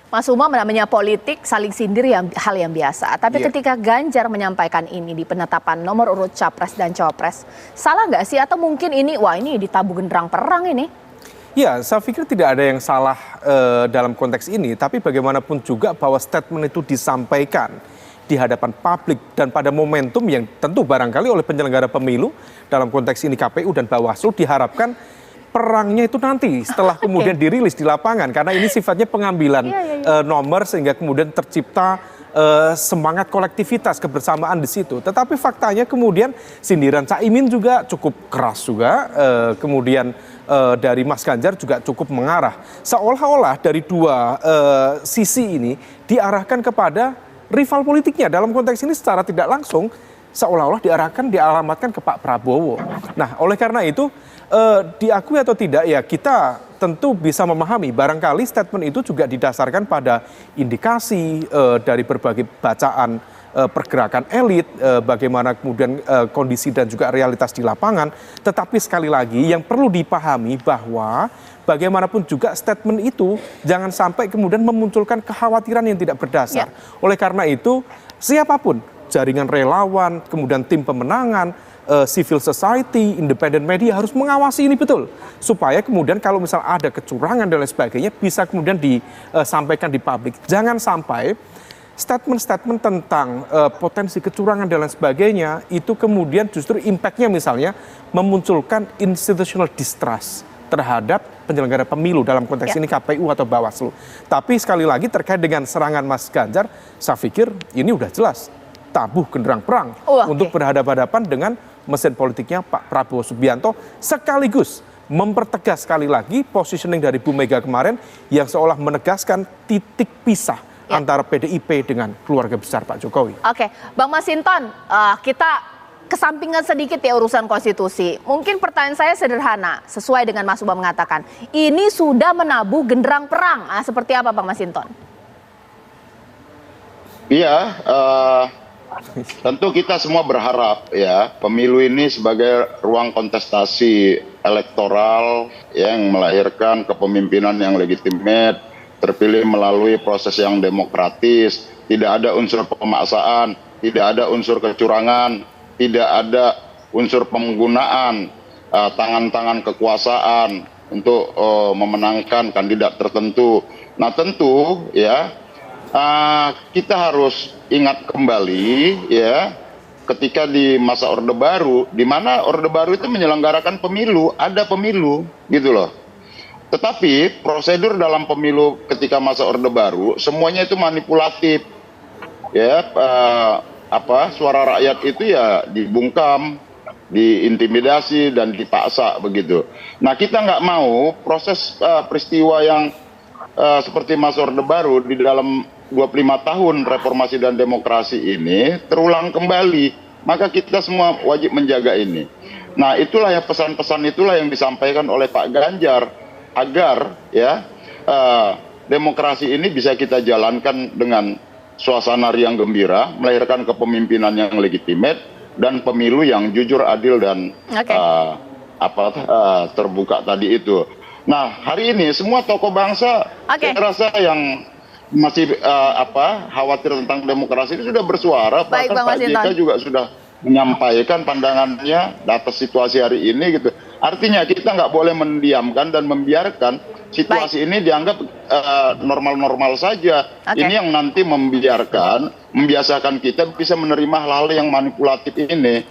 Mas Umam, namanya politik saling sindir hal yang biasa. Tapi ketika Ganjar menyampaikan ini di penetapan nomor urut capres dan cawapres, salah nggak sih? Atau mungkin ini, wah ini ditabuh genderang perang ini? Ya, saya pikir tidak ada yang salah dalam konteks ini. Tapi bagaimanapun juga bahwa statement itu disampaikan di hadapan publik dan pada momentum yang tentu barangkali oleh penyelenggara pemilu, dalam konteks ini KPU dan Bawaslu, diharapkan perangnya itu nanti setelah kemudian dirilis di lapangan, karena ini sifatnya pengambilan nomor sehingga kemudian tercipta semangat kolektivitas kebersamaan di situ. Tetapi faktanya kemudian sindiran Caimin juga cukup keras juga, kemudian dari Mas Ganjar juga cukup mengarah. Seolah-olah dari dua sisi ini diarahkan kepada rival politiknya. Dalam konteks ini secara tidak langsung seolah-olah dialamatkan ke Pak Prabowo. Nah, oleh karena itu diakui atau tidak ya kita tentu bisa memahami barangkali statement itu juga didasarkan pada indikasi dari berbagai bacaan pergerakan elit, bagaimana kemudian kondisi dan juga realitas di lapangan. Tetapi sekali lagi yang perlu dipahami bahwa bagaimanapun juga statement itu jangan sampai kemudian memunculkan kekhawatiran yang tidak berdasar. Oleh karena itu siapapun, jaringan relawan, kemudian tim pemenangan, civil society, independent media harus mengawasi ini betul. Supaya kemudian kalau misal ada kecurangan dan lain sebagainya bisa kemudian disampaikan di publik. Jangan sampai statement-statement tentang potensi kecurangan dan lain sebagainya itu kemudian justru impact-nya misalnya memunculkan institutional distrust terhadap penyelenggara pemilu dalam konteks ini KPU atau Bawaslu. Tapi sekali lagi terkait dengan serangan Mas Ganjar, saya pikir ini udah jelas tabuh genderang perang untuk berhadapan-hadapan dengan mesin politiknya Pak Prabowo Subianto, sekaligus mempertegas sekali lagi positioning dari Bu Mega kemarin yang seolah menegaskan titik pisah antara PDIP dengan keluarga besar Pak Jokowi. Oke, Bang Masinton, kita kesampingan sedikit ya urusan konstitusi. Mungkin pertanyaan saya sederhana, sesuai dengan Mas Umam mengatakan, ini sudah menabuh genderang perang. Seperti apa Bang Masinton? Iya, tentu kita semua berharap ya pemilu ini sebagai ruang kontestasi elektoral yang melahirkan kepemimpinan yang legitimate, terpilih melalui proses yang demokratis, tidak ada unsur pemaksaan, tidak ada unsur kecurangan, tidak ada unsur penggunaan tangan-tangan kekuasaan untuk memenangkan kandidat tertentu. Nah tentu ya kita harus ingat kembali ya ketika di masa Orde Baru, di mana Orde Baru itu menyelenggarakan pemilu, ada pemilu gitu loh. Tetapi prosedur dalam pemilu ketika masa Orde Baru semuanya itu manipulatif ya, suara rakyat itu ya dibungkam, diintimidasi dan dipaksa begitu. Nah kita nggak mau proses peristiwa yang seperti masa Orde Baru di dalam 25 tahun reformasi dan demokrasi ini terulang kembali. Maka kita semua wajib menjaga ini. Nah itulah ya pesan-pesan itulah yang disampaikan oleh Pak Ganjar agar ya demokrasi ini bisa kita jalankan dengan suasana riang gembira, melahirkan kepemimpinan yang legitimate dan pemilu yang jujur, adil dan terbuka tadi itu. Nah, hari ini semua tokoh bangsa saya rasa yang masih khawatir tentang demokrasi itu sudah bersuara. Baik, bahkan Bang Pak JK Masinton juga sudah menyampaikan pandangannya atas situasi hari ini gitu. Artinya kita nggak boleh mendiamkan dan membiarkan situasi ini dianggap normal-normal saja. Ini yang nanti membiasakan kita bisa menerima hal-hal yang manipulatif ini.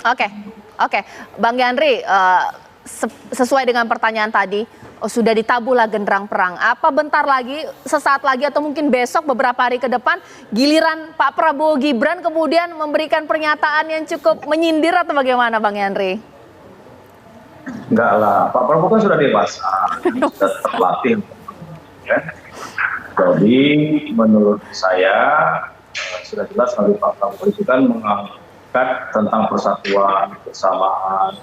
Oke, Bang Yandri, sesuai dengan pertanyaan tadi, sudah ditabuh lah genderang perang. Apa bentar lagi, sesaat lagi atau mungkin besok beberapa hari ke depan, giliran Pak Prabowo Gibran kemudian memberikan pernyataan yang cukup menyindir atau bagaimana, Bang Yandri? Enggak lah, Pak Prabowo kan sudah dewasa, sudah terlatih. Ya. Jadi menurut saya sudah jelas kalau Pak Prabowo itu kan mengangkat tentang persatuan, kebersamaan.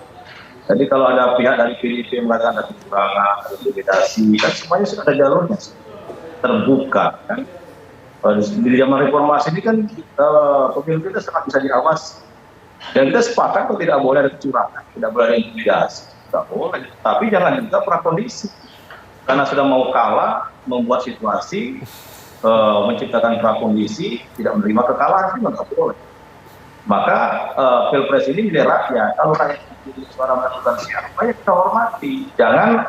Jadi kalau ada pihak dari PDIP yang mengatakan ada kecurangan, ada intimidasi, kan semuanya sudah ada jalurnya, terbuka. Kan? Di zaman reformasi ini kan pemilu kita sangat bisa diawasi. Dan kita sepakat kalau tidak boleh ada kecurangan, tidak boleh ada intimidasi, tidak boleh. Tapi jangan juga prakondisi. Karena sudah mau kalah, membuat situasi, menciptakan prakondisi, tidak menerima kekalahan, itu nggak boleh. Maka Pilpres ini milik rakyat. Kalau rakyat suara menentukan siapa, ya kita hormati. Jangan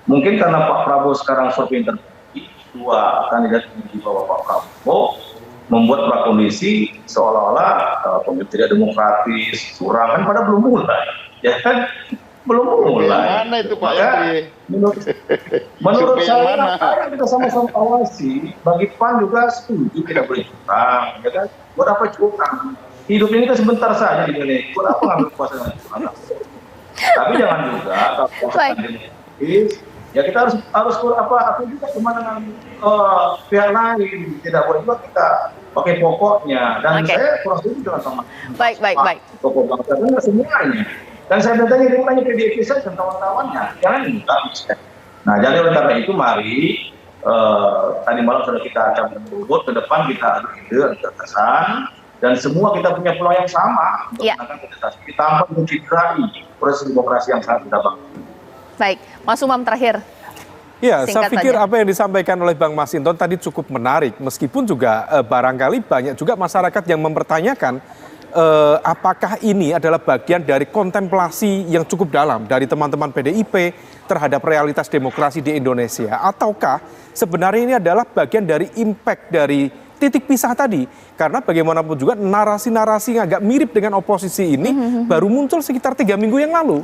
mungkin karena Pak Prabowo sekarang survei tertinggi, 2 kandidat di bawah Pak Prabowo, membuat prakondisi seolah-olah pemilu tidak demokratis, curang, kan pada belum mulai, ya kan? Belum mulai. Mana itu Pak Yandri? Menurut saya, kita sama-sama awasi. Bagi PAN juga setuju tidak boleh curang, ya kan? Buat apa curang? Hidup ini kan sebentar saja di Indonesia. Buat apa ngambil kuasa dengan curang? Tapi jangan juga ya kita harus juga kemana dengan pihak lain, tidak boleh juga kita pakai pokoknya. Dan saya kurang setuju dengan sama. Baik. Tokoh bangsa itu semuanya. Dan saya bertanya dengan PDIP saja dan kawan-kawannya, jangan juga. Nah, jadi oleh karena itu mari tadi malam sudah kita akan berurut, ke depan kita adu ide, gagasan. Dan semua kita punya peluang yang sama untuk melakukan kontestasi tanpa mencederai proses demokrasi yang sangat kita bangun. Baik, Mas Umam terakhir. Ya, saya pikir apa yang disampaikan oleh Bang Masinton tadi cukup menarik. Meskipun juga barangkali banyak juga masyarakat yang mempertanyakan apakah ini adalah bagian dari kontemplasi yang cukup dalam dari teman-teman PDIP terhadap realitas demokrasi di Indonesia. Ataukah sebenarnya ini adalah bagian dari impact dari titik pisah tadi, karena bagaimanapun juga narasi-narasi yang agak mirip dengan oposisi ini baru muncul sekitar 3 minggu yang lalu.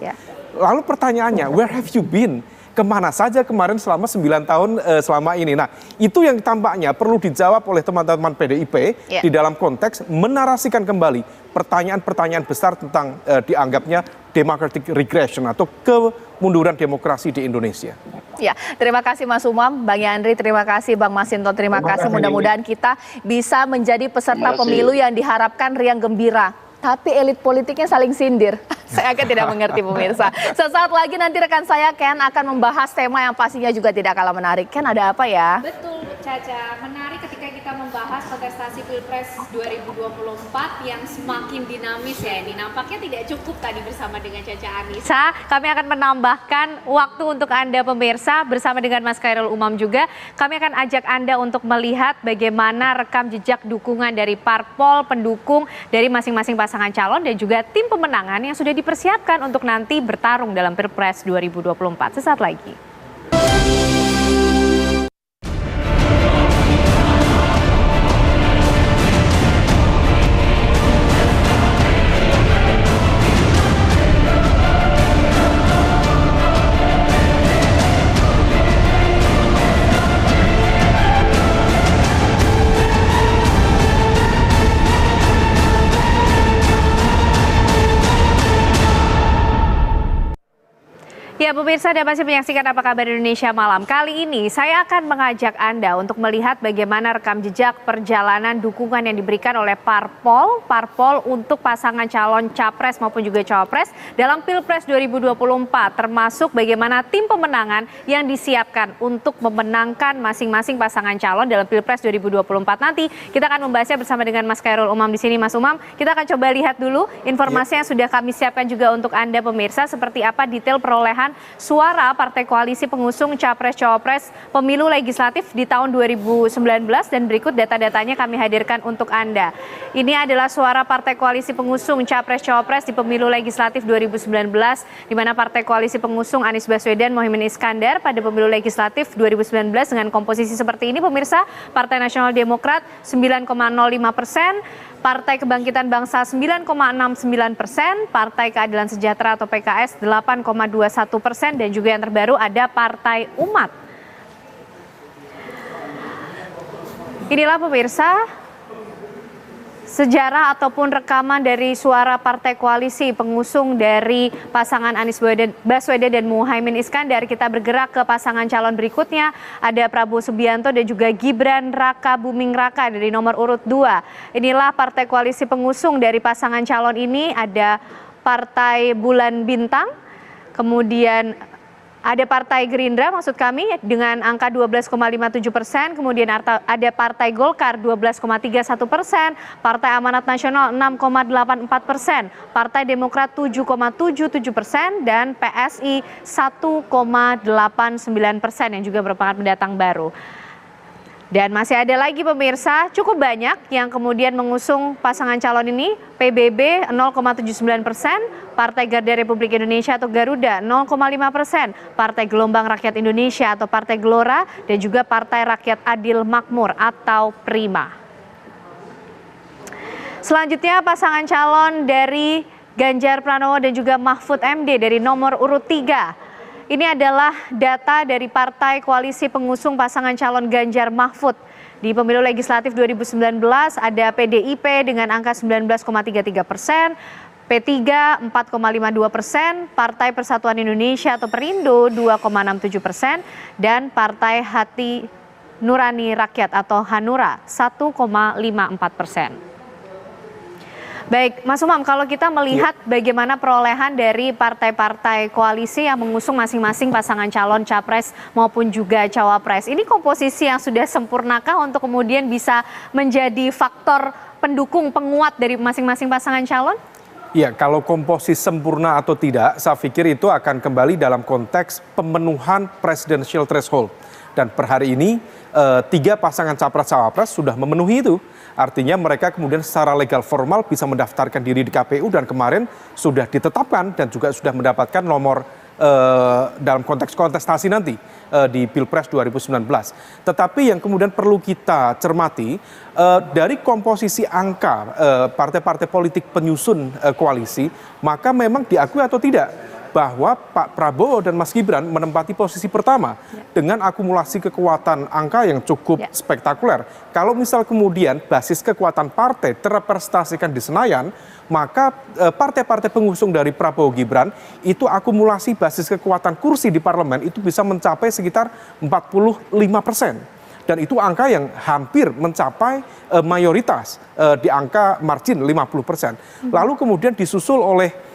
Lalu pertanyaannya, where have you been? Kemana saja kemarin selama 9 tahun selama ini? Nah, itu yang tampaknya perlu dijawab oleh teman-teman PDIP di dalam konteks menarasikan kembali pertanyaan-pertanyaan besar tentang dianggapnya democratic regression atau kemunduran demokrasi di Indonesia. Ya, terima kasih Mas Umam, Bang Yandri, terima kasih Bang Masinton, terima kasih. Mudah-mudahan kita bisa menjadi peserta pemilu yang diharapkan riang gembira. Tapi elit politiknya saling sindir. Saya akan tidak mengerti pemirsa. Sesaat lagi nanti rekan saya Ken akan membahas tema yang pastinya juga tidak kalah menarik. Ken, ada apa ya? Betul Caca, menarik ketika kita membahas kontestasi Pilpres 2024 yang semakin dinamis ya ini. Nampaknya tidak cukup tadi bersama dengan Caca Anissa. Kami akan menambahkan waktu untuk Anda pemirsa bersama dengan Mas Khairul Umam juga. Kami akan ajak Anda untuk melihat bagaimana rekam jejak dukungan dari parpol pendukung dari masing-masing pasangan calon dan juga tim pemenangan yang sudah dipersiapkan untuk nanti bertarung dalam Pilpres 2024. Sesaat lagi. Ya, Ya, pemirsa, Anda masih menyaksikan Apa Kabar Indonesia Malam. Kali ini saya akan mengajak Anda untuk melihat bagaimana rekam jejak perjalanan dukungan yang diberikan oleh parpol untuk pasangan calon capres maupun juga cawapres dalam Pilpres 2024, termasuk bagaimana tim pemenangan yang disiapkan untuk memenangkan masing-masing pasangan calon dalam Pilpres 2024 nanti. Kita akan membahasnya bersama dengan Mas Khairul Umam di sini. Mas Umam, kita akan coba lihat dulu informasi yang sudah kami siapkan juga untuk Anda pemirsa, seperti apa detail perolehan suara partai koalisi pengusung capres-cawapres pemilu legislatif di tahun 2019, dan berikut data-datanya kami hadirkan untuk Anda. Ini adalah suara partai koalisi pengusung capres-cawapres di pemilu legislatif 2019, di mana partai koalisi pengusung Anies Baswedan Mohaimin Iskandar pada pemilu legislatif 2019 dengan komposisi seperti ini pemirsa: Partai Nasional Demokrat 9,05%, Partai Kebangkitan Bangsa 9,69%, Partai Keadilan Sejahtera atau PKS 8,21%, dan juga yang terbaru ada Partai Umat. Inilah pemirsa sejarah ataupun rekaman dari suara partai koalisi pengusung dari pasangan Anies Baswedan dan Mohaimin Iskandar. Kita bergerak ke pasangan calon berikutnya. Ada Prabowo Subianto dan juga Gibran Raka Buming Raka dari nomor urut 2. Inilah partai koalisi pengusung dari pasangan calon ini. Ada Partai Bulan Bintang, kemudian ada Partai Gerindra maksud kami dengan angka 12,57%, kemudian ada Partai Golkar 12,31%, Partai Amanat Nasional 6,84%, Partai Demokrat 7,77%, dan PSI 1,89% yang juga merupakan pendatang baru. Dan masih ada lagi pemirsa, cukup banyak yang kemudian mengusung pasangan calon ini. PBB 0,79%, Partai Garda Republik Indonesia atau Garuda 0,5%, Partai Gelombang Rakyat Indonesia atau Partai Gelora, dan juga Partai Rakyat Adil Makmur atau Prima. Selanjutnya pasangan calon dari Ganjar Pranowo dan juga Mahfud MD dari nomor urut 3. Ini adalah data dari partai koalisi pengusung pasangan calon Ganjar Mahfud. Di pemilu legislatif 2019 ada PDIP dengan angka 19,33%, P3 4,52%, Partai Persatuan Indonesia atau Perindo 2,67%, dan Partai Hati Nurani Rakyat atau Hanura 1,54%. Baik, Mas Umam, kalau kita melihat bagaimana perolehan dari partai-partai koalisi yang mengusung masing-masing pasangan calon capres maupun juga cawapres, ini komposisi yang sudah sempurnakah untuk kemudian bisa menjadi faktor pendukung penguat dari masing-masing pasangan calon? Ya, kalau komposisi sempurna atau tidak, saya pikir itu akan kembali dalam konteks pemenuhan presidential threshold. Dan per hari ini, 3 pasangan capres-cawapres sudah memenuhi itu. Artinya mereka kemudian secara legal formal bisa mendaftarkan diri di KPU, dan kemarin sudah ditetapkan dan juga sudah mendapatkan nomor dalam konteks kontestasi nanti di Pilpres 2019. Tetapi yang kemudian perlu kita cermati, dari komposisi angka partai-partai politik penyusun koalisi, maka memang diakui atau tidak bahwa Pak Prabowo dan Mas Gibran menempati posisi pertama dengan akumulasi kekuatan angka yang cukup spektakuler. Kalau misal kemudian basis kekuatan partai terrepresentasikan di Senayan, maka partai-partai pengusung dari Prabowo Gibran itu akumulasi basis kekuatan kursi di parlemen itu bisa mencapai sekitar 45%. Dan itu angka yang hampir mencapai mayoritas di angka margin 50%. Lalu kemudian disusul oleh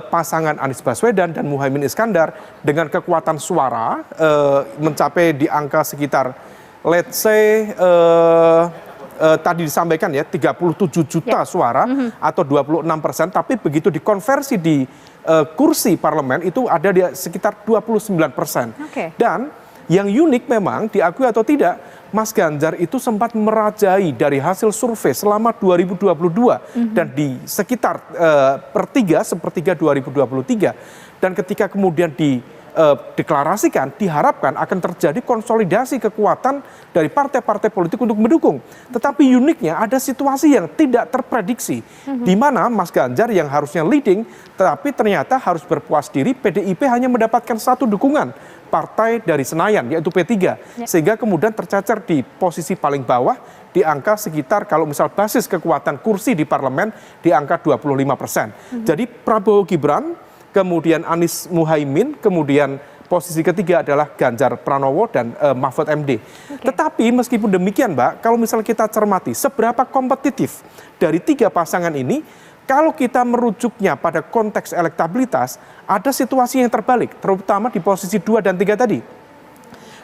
pasangan Anies Baswedan dan Mohaimin Iskandar dengan kekuatan suara mencapai di angka sekitar let's say tadi disampaikan ya 37 juta suara atau 26%, tapi begitu dikonversi di kursi parlemen itu ada di sekitar 29%. Dan yang unik memang diakui atau tidak, Mas Ganjar itu sempat merajai dari hasil survei selama 2022 dan di sekitar sepertiga 2023. Dan ketika kemudian dideklarasikan, diharapkan akan terjadi konsolidasi kekuatan dari partai-partai politik untuk mendukung. Tetapi uniknya ada situasi yang tidak terprediksi, di mana Mas Ganjar yang harusnya leading, tetapi ternyata harus berpuas diri, PDIP hanya mendapatkan 1 dukungan partai dari Senayan, yaitu P3, sehingga kemudian tercacar di posisi paling bawah di angka sekitar, kalau misal basis kekuatan kursi di parlemen di angka 25%. Jadi Prabowo Gibran kemudian Anies Muhaimin, kemudian posisi ketiga adalah Ganjar Pranowo dan Mahfud MD. Tetapi meskipun demikian Mbak, kalau misalnya kita cermati seberapa kompetitif dari 3 pasangan ini, kalau kita merujuknya pada konteks elektabilitas, ada situasi yang terbalik, terutama di posisi 2 dan 3 tadi.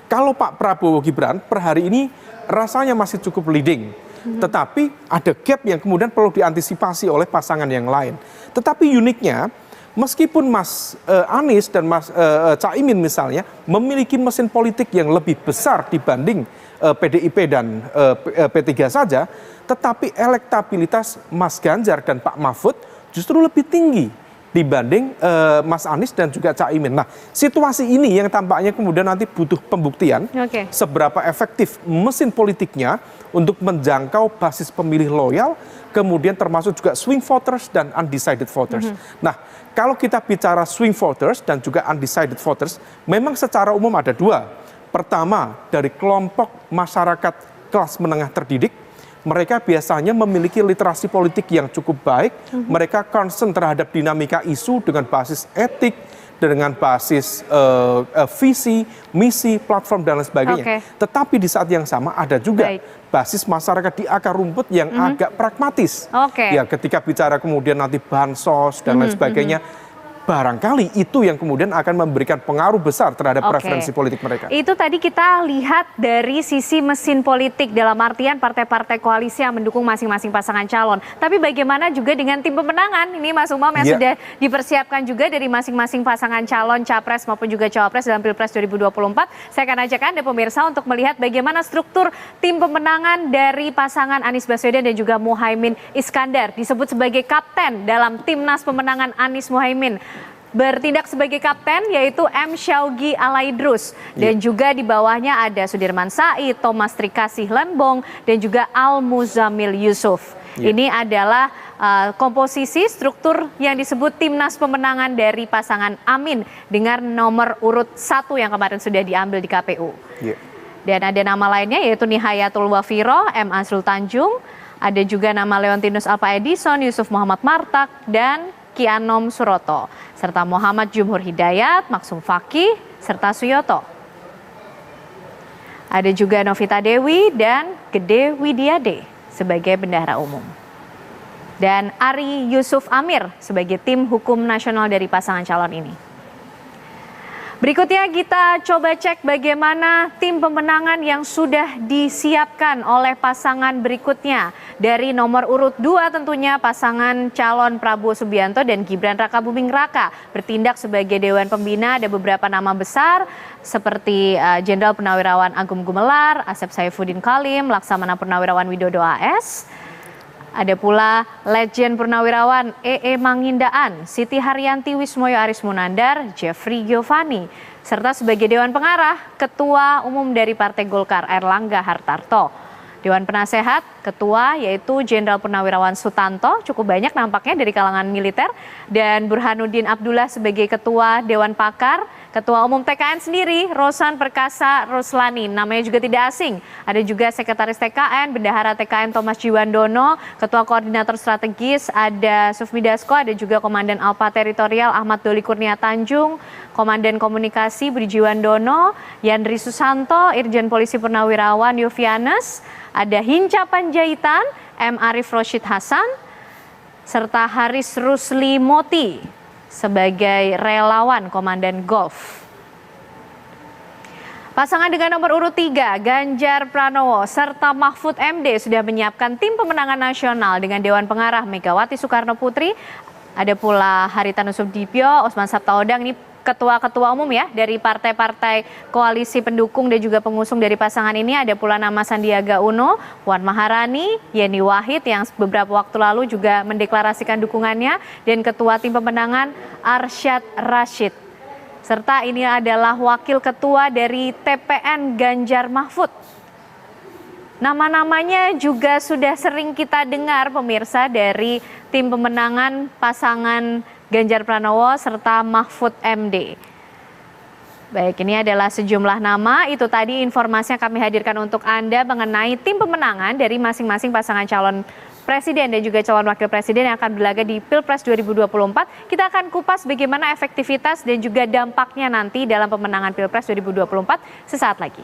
Kalau Pak Prabowo Gibran per hari ini rasanya masih cukup leading. Tetapi ada gap yang kemudian perlu diantisipasi oleh pasangan yang lain. Tetapi uniknya, meskipun Mas Anies dan Mas Caimin misalnya memiliki mesin politik yang lebih besar dibanding PDIP dan P3 saja, tetapi elektabilitas Mas Ganjar dan Pak Mahfud justru lebih tinggi dibanding Mas Anies dan juga Caimin. Nah, situasi ini yang tampaknya kemudian nanti butuh pembuktian seberapa efektif mesin politiknya untuk menjangkau basis pemilih loyal, kemudian termasuk juga swing voters dan undecided voters. Nah, kalau kita bicara swing voters dan juga undecided voters, memang secara umum ada 2. Pertama, dari kelompok masyarakat kelas menengah terdidik, mereka biasanya memiliki literasi politik yang cukup baik, mereka concern terhadap dinamika isu dengan basis etik, dengan basis visi, misi, platform, dan lain sebagainya. Tetapi di saat yang sama ada juga basis masyarakat di akar rumput yang agak pragmatis. Ya, ketika bicara kemudian nanti bansos dan lain sebagainya, barangkali itu yang kemudian akan memberikan pengaruh besar terhadap preferensi politik mereka. Itu tadi kita lihat dari sisi mesin politik, dalam artian partai-partai koalisi yang mendukung masing-masing pasangan calon. Tapi bagaimana juga dengan tim pemenangan? Ini Mas Umam yang sudah dipersiapkan juga dari masing-masing pasangan calon capres maupun juga cawapres dalam Pilpres 2024. Saya akan ajak Anda pemirsa untuk melihat bagaimana struktur tim pemenangan dari pasangan Anies Baswedan dan juga Muhaimin Iskandar. Disebut sebagai kapten dalam timnas pemenangan Anies Muhaimin. Bertindak sebagai kapten yaitu M. Syawgi Alaidrus dan juga di bawahnya ada Sudirman Said, Thomas Trikasih Lembong dan juga Al Muzamil Yusuf. Ini adalah komposisi struktur yang disebut timnas pemenangan dari pasangan Amin dengan nomor urut 1 yang kemarin sudah diambil di KPU. Dan ada nama lainnya yaitu Nihayatul Wafiro, M. Azrul Tanjung, ada juga nama Leontinus Alfa Edison, Yusuf Muhammad Martak dan Ki Anom Suroto, serta Muhammad Jumhur Hidayat, Maksum Fakih, serta Suyoto. Ada juga Novita Dewi dan Gede Widiade sebagai bendahara umum. Dan Ari Yusuf Amir sebagai tim hukum nasional dari pasangan calon ini. Berikutnya kita coba cek bagaimana tim pemenangan yang sudah disiapkan oleh pasangan berikutnya. Dari nomor urut 2 tentunya pasangan calon Prabowo Subianto dan Gibran Rakabuming Raka. Bertindak sebagai Dewan Pembina ada beberapa nama besar seperti Jenderal Purnawirawan Agung Gumelar, Asep Saifuddin Kalim, Laksamana Purnawirawan Widodo AS. Ada pula Legend Purnawirawan E.E. Mangindaan, Siti Haryanti Wismoyo Aris Munandar, Jeffrey Giovanni, serta sebagai Dewan Pengarah, Ketua Umum dari Partai Golkar Erlangga Hartarto. Dewan Penasehat, Ketua yaitu Jenderal Purnawirawan Sutanto, cukup banyak nampaknya dari kalangan militer, dan Burhanuddin Abdullah sebagai Ketua Dewan Pakar. Ketua Umum TKN sendiri, Rosan Perkasa Roslani, namanya juga tidak asing. Ada juga Sekretaris TKN, Bendahara TKN Thomas Jiwandono, Ketua Koordinator Strategis ada Sufmi Dasko, ada juga Komandan Alfa Teritorial Ahmad Doli Kurnia Tanjung, Komandan Komunikasi Budi Jiwandono, Yandri Susanto, Irjen Polisi Purnawirawan Yovianus, ada Hinca Panjaitan, M. Arif Roshid Hasan, serta Haris Rusli Moti sebagai relawan Komandan Golf. Pasangan dengan nomor urut 3, Ganjar Pranowo serta Mahfud MD sudah menyiapkan tim pemenangan nasional dengan Dewan Pengarah Megawati Soekarno Putri. Ada pula Haritanu Subdipyo, Osman Sabtaodang, ini ketua-ketua umum ya dari partai-partai koalisi pendukung dan juga pengusung dari pasangan ini. Ada pula nama Sandiaga Uno, Puan Maharani, Yeni Wahid yang beberapa waktu lalu juga mendeklarasikan dukungannya, dan ketua tim pemenangan Arsyad Rashid. Serta ini adalah wakil ketua dari TPN Ganjar Mahfud. Nama-namanya juga sudah sering kita dengar pemirsa dari tim pemenangan pasangan Ganjar Pranowo serta Mahfud MD. Baik, ini adalah sejumlah nama. Itu tadi informasi yang kami hadirkan untuk Anda mengenai tim pemenangan dari masing-masing pasangan calon presiden dan juga calon wakil presiden yang akan berlaga di Pilpres 2024. Kita akan kupas bagaimana efektivitas dan juga dampaknya nanti dalam pemenangan Pilpres 2024 sesaat lagi.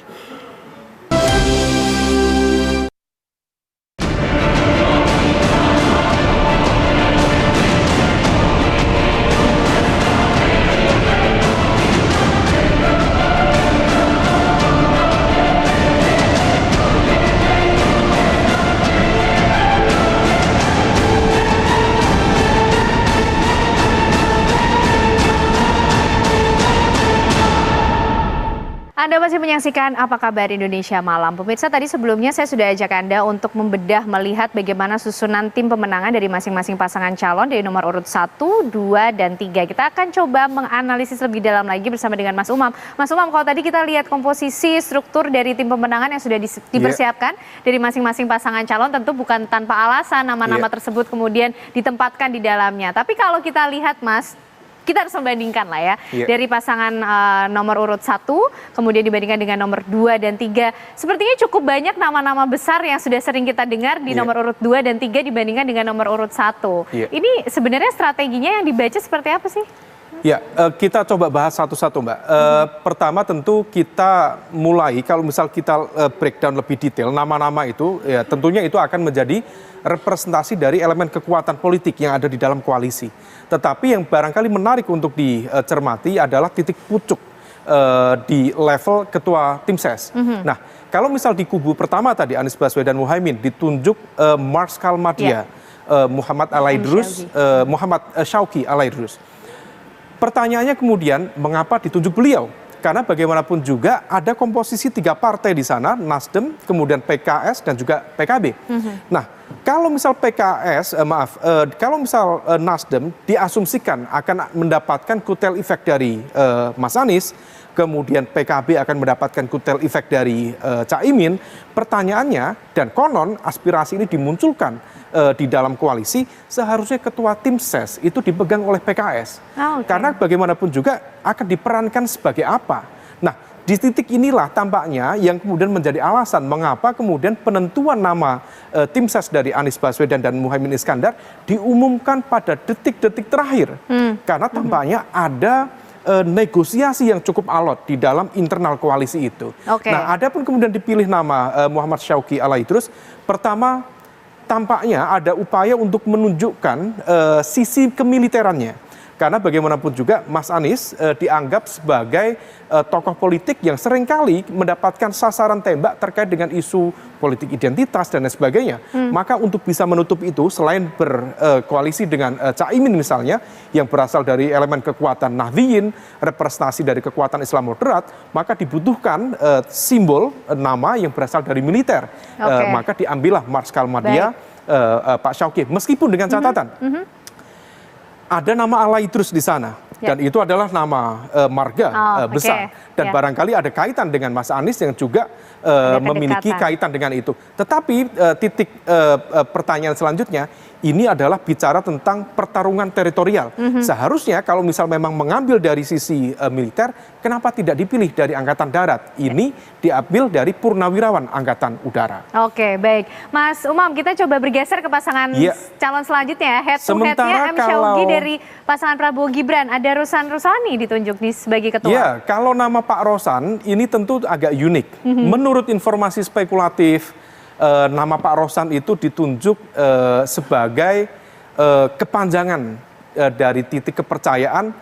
Anda masih menyaksikan Apa Kabar Indonesia Malam. Pemirsa, tadi sebelumnya saya sudah ajak Anda untuk membedah melihat bagaimana susunan tim pemenangan dari masing-masing pasangan calon dari nomor urut 1, 2, dan 3. Kita akan coba menganalisis lebih dalam lagi bersama dengan Mas Umam. Mas Umam, kalau tadi kita lihat komposisi struktur dari tim pemenangan yang sudah dipersiapkan dari masing-masing pasangan calon, tentu bukan tanpa alasan nama-nama tersebut kemudian ditempatkan di dalamnya. Tapi kalau kita lihat, Mas, kita harus membandingkan lah ya, dari pasangan nomor urut 1, kemudian dibandingkan dengan nomor 2 dan 3. Sepertinya cukup banyak nama-nama besar yang sudah sering kita dengar di nomor urut 2 dan 3 dibandingkan dengan nomor urut 1. Ini sebenarnya strateginya yang dibaca seperti apa sih? Ya, kita coba bahas satu-satu, Mbak. Pertama tentu kita mulai, kalau misal kita breakdown lebih detail, nama-nama itu, ya tentunya itu akan menjadi representasi dari elemen kekuatan politik yang ada di dalam koalisi. Tetapi yang barangkali menarik untuk dicermati adalah titik pucuk di level ketua tim ses. Nah, kalau misal di kubu pertama tadi Anies Baswedan Muhaimin ditunjuk Marskal Madya, Muhammad Alaidrus, Muhammad Syauqi Alaidrus. Pertanyaannya kemudian mengapa ditunjuk beliau? Karena bagaimanapun juga ada komposisi 3 partai di sana, Nasdem, kemudian PKS dan juga PKB. Nah, kalau misal kalau misal Nasdem diasumsikan akan mendapatkan kutel efek dari Mas Anies, kemudian PKB akan mendapatkan kutel efek dari Caimin, pertanyaannya dan konon aspirasi ini dimunculkan di dalam koalisi, seharusnya ketua tim ses itu dipegang oleh PKS. Karena bagaimanapun juga akan diperankan sebagai apa. Nah, di titik inilah tampaknya yang kemudian menjadi alasan mengapa kemudian penentuan nama tim ses dari Anies Baswedan dan Muhaimin Iskandar diumumkan pada detik-detik terakhir. Karena tampaknya ada negosiasi yang cukup alot di dalam internal koalisi itu. Nah, ada pun kemudian dipilih nama Muhammad Syauqi Alaidrus. Pertama, tampaknya ada upaya untuk menunjukkan sisi kemiliterannya. Karena bagaimanapun juga Mas Anies dianggap sebagai tokoh politik yang seringkali mendapatkan sasaran tembak terkait dengan isu politik identitas dan lain sebagainya. Maka untuk bisa menutup itu, selain berkoalisi dengan Caimin misalnya, yang berasal dari elemen kekuatan Nahdliyin, representasi dari kekuatan Islam moderat, maka dibutuhkan simbol nama yang berasal dari militer. Maka diambillah Marskal Madya, Pak Syauqi, meskipun dengan catatan. Ada nama Alaidrus di sana, dan itu adalah nama marga besar. Dan barangkali ada kaitan dengan Mas Anies yang juga memiliki kaitan dengan itu. Tetapi titik pertanyaan selanjutnya, ini adalah bicara tentang pertarungan teritorial. Seharusnya kalau misal memang mengambil dari sisi militer, kenapa tidak dipilih dari Angkatan Darat? Ini diambil dari Purnawirawan Angkatan Udara. Oke, baik. Mas Umam, kita coba bergeser ke pasangan calon selanjutnya. Head to head-nya M. Syauqi dari pasangan Prabowo Gibran. Ada Rosan Roslani ditunjuk sebagai ketua. Ya, kalau nama Pak Rosan ini tentu agak unik. Menurut informasi spekulatif, nama Pak Rosan itu ditunjuk sebagai kepanjangan dari titik kepercayaan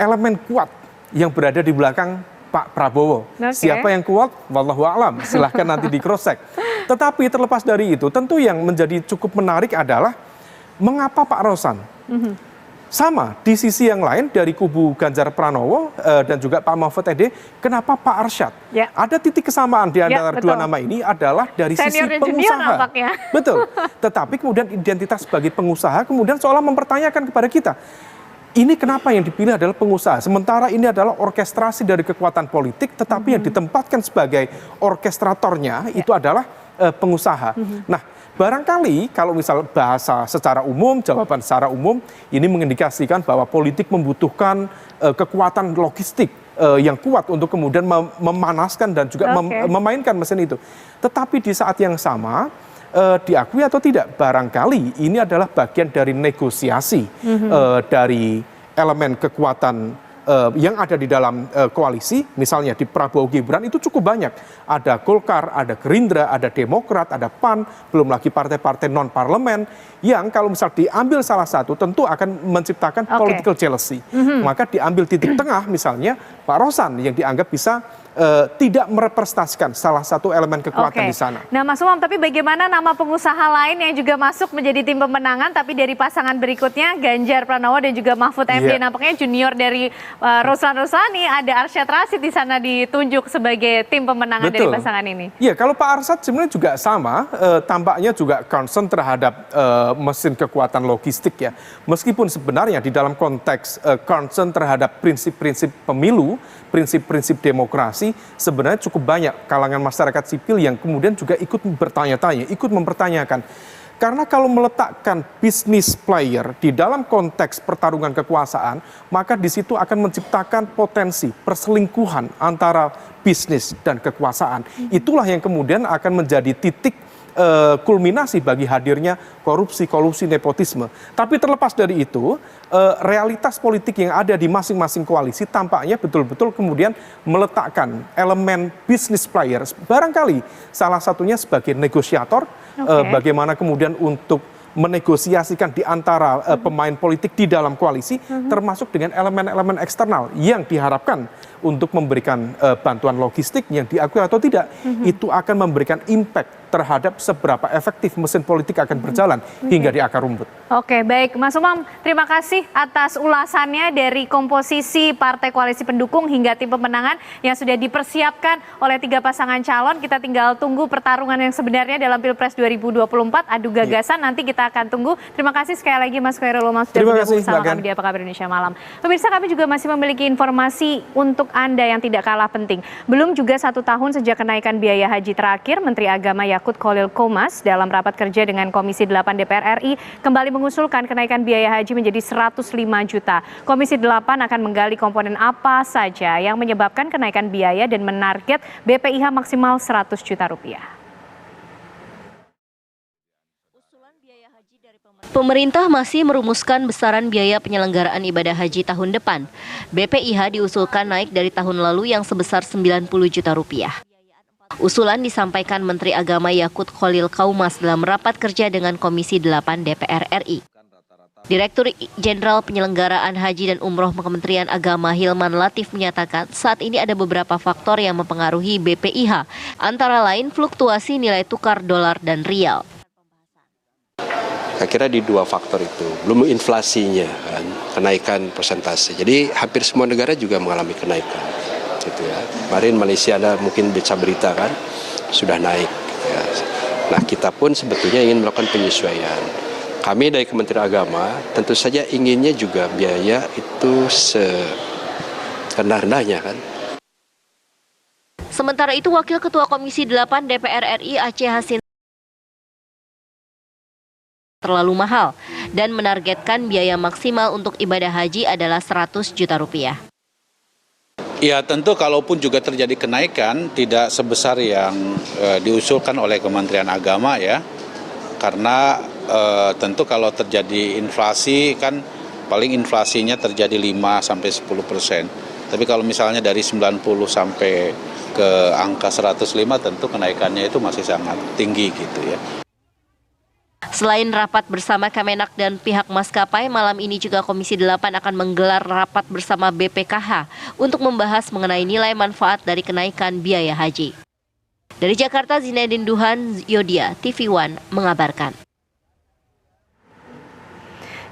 elemen kuat yang berada di belakang Pak Prabowo. Siapa yang kuat? Wallahu a'lam. Silahkan nanti di cross check. Tetapi terlepas dari itu, tentu yang menjadi cukup menarik adalah mengapa Pak Rosan? Sama, di sisi yang lain dari kubu Ganjar Pranowo dan juga Pak Mahfud MD, kenapa Pak Arsyad? Ada titik kesamaan di antara dua nama ini adalah dari sisi pengusaha. Betul. Tetapi kemudian identitas sebagai pengusaha kemudian seolah mempertanyakan kepada kita, ini kenapa yang dipilih adalah pengusaha, sementara ini adalah orkestrasi dari kekuatan politik, tetapi yang ditempatkan sebagai orkestratornya itu adalah pengusaha. Nah, barangkali kalau misal bahasa secara umum, jawaban secara umum, ini mengindikasikan bahwa politik membutuhkan kekuatan logistik yang kuat untuk kemudian memanaskan dan juga memainkan mesin itu. Tetapi di saat yang sama, diakui atau tidak, barangkali ini adalah bagian dari negosiasi dari elemen kekuatan yang ada di dalam koalisi. Misalnya di Prabowo Gibran itu cukup banyak. Ada Golkar, ada Gerindra, ada Demokrat, ada PAN, belum lagi partai-partai non-parlemen yang kalau misal diambil salah satu tentu akan menciptakan political jealousy. Maka diambil titik tengah, misalnya Pak Rosan yang dianggap bisa tidak merepresentasikan salah satu elemen kekuatan di sana. Nah Mas Umam, tapi bagaimana nama pengusaha lain yang juga masuk menjadi tim pemenangan tapi dari pasangan berikutnya Ganjar Pranowo dan juga Mahfud MD, nampaknya junior dari Ruslan Ruslani, ada Arsyad Rashid di sana ditunjuk sebagai tim pemenangan dari pasangan ini. Iya, kalau Pak Arsyad sebenarnya juga sama, tampaknya juga concern terhadap mesin kekuatan logistik ya. Meskipun sebenarnya di dalam konteks concern terhadap prinsip-prinsip pemilu, prinsip-prinsip demokrasi, sebenarnya cukup banyak kalangan masyarakat sipil yang kemudian juga ikut bertanya-tanya, ikut mempertanyakan. Karena kalau meletakkan bisnis player di dalam konteks pertarungan kekuasaan, maka di situ akan menciptakan potensi perselingkuhan antara bisnis dan kekuasaan. Itulah yang kemudian akan menjadi titik kulminasi bagi hadirnya korupsi, nepotisme. Tapi terlepas dari itu, realitas politik yang ada di masing-masing koalisi tampaknya betul-betul kemudian meletakkan elemen business players, barangkali salah satunya sebagai negosiator, bagaimana kemudian untuk menegosiasikan di antara pemain politik di dalam koalisi, termasuk dengan elemen-elemen eksternal yang diharapkan untuk memberikan bantuan logistik yang diakui atau tidak, itu akan memberikan impact terhadap seberapa efektif mesin politik akan berjalan hingga di akar rumput. Oke, baik Mas Umam, terima kasih atas ulasannya dari komposisi partai koalisi pendukung hingga tim pemenangan yang sudah dipersiapkan oleh 3 pasangan calon. Kita tinggal tunggu pertarungan yang sebenarnya dalam Pilpres 2024, adu gagasan, nanti kita akan tunggu. Terima kasih sekali lagi Mas Khairul Umam sudah bergabung bersama kami di Apa Kabar Indonesia Malam. Pemirsa, kami juga masih memiliki informasi untuk Anda yang tidak kalah penting. Belum juga 1 tahun sejak kenaikan biaya haji terakhir, Menteri Agama Yakut Khalil Qomas dalam rapat kerja dengan Komisi 8 DPR RI kembali mengusulkan kenaikan biaya haji menjadi 105 juta. Komisi 8 akan menggali komponen apa saja yang menyebabkan kenaikan biaya dan menarget BPIH maksimal 100 juta rupiah. Pemerintah masih merumuskan besaran biaya penyelenggaraan ibadah haji tahun depan. BPIH diusulkan naik dari tahun lalu yang sebesar 90 juta rupiah. Usulan disampaikan Menteri Agama Yakut Khalil Qomas dalam rapat kerja dengan Komisi 8 DPR RI. Direktur Jenderal Penyelenggaraan Haji dan Umroh Kementerian Agama Hilman Latif menyatakan saat ini ada beberapa faktor yang mempengaruhi BPIH, antara lain fluktuasi nilai tukar dolar dan rial. Saya kira di 2 faktor itu, belum inflasinya kan, kenaikan persentase. Jadi hampir semua negara juga mengalami kenaikan. Gitu ya. Kemarin Malaysia ada mungkin baca berita kan, sudah naik. Ya. Nah kita pun sebetulnya ingin melakukan penyesuaian. Kami dari Kementerian Agama tentu saja inginnya juga biaya itu serendah-rendahnya kan. Sementara itu Wakil Ketua Komisi 8 DPR RI Aceh Hasin terlalu mahal dan menargetkan biaya maksimal untuk ibadah haji adalah 100 juta rupiah. Ya tentu kalaupun juga terjadi kenaikan tidak sebesar yang diusulkan oleh Kementerian Agama ya, karena tentu kalau terjadi inflasi kan paling inflasinya terjadi 5-10%. Tapi kalau misalnya dari 90 sampai ke angka 105 tentu kenaikannya itu masih sangat tinggi gitu ya. Selain rapat bersama Kemenak dan pihak maskapai, malam ini juga Komisi 8 akan menggelar rapat bersama BPKH untuk membahas mengenai nilai manfaat dari kenaikan biaya haji. Dari Jakarta, Zinedine Duhan, Yodia, TV One mengabarkan.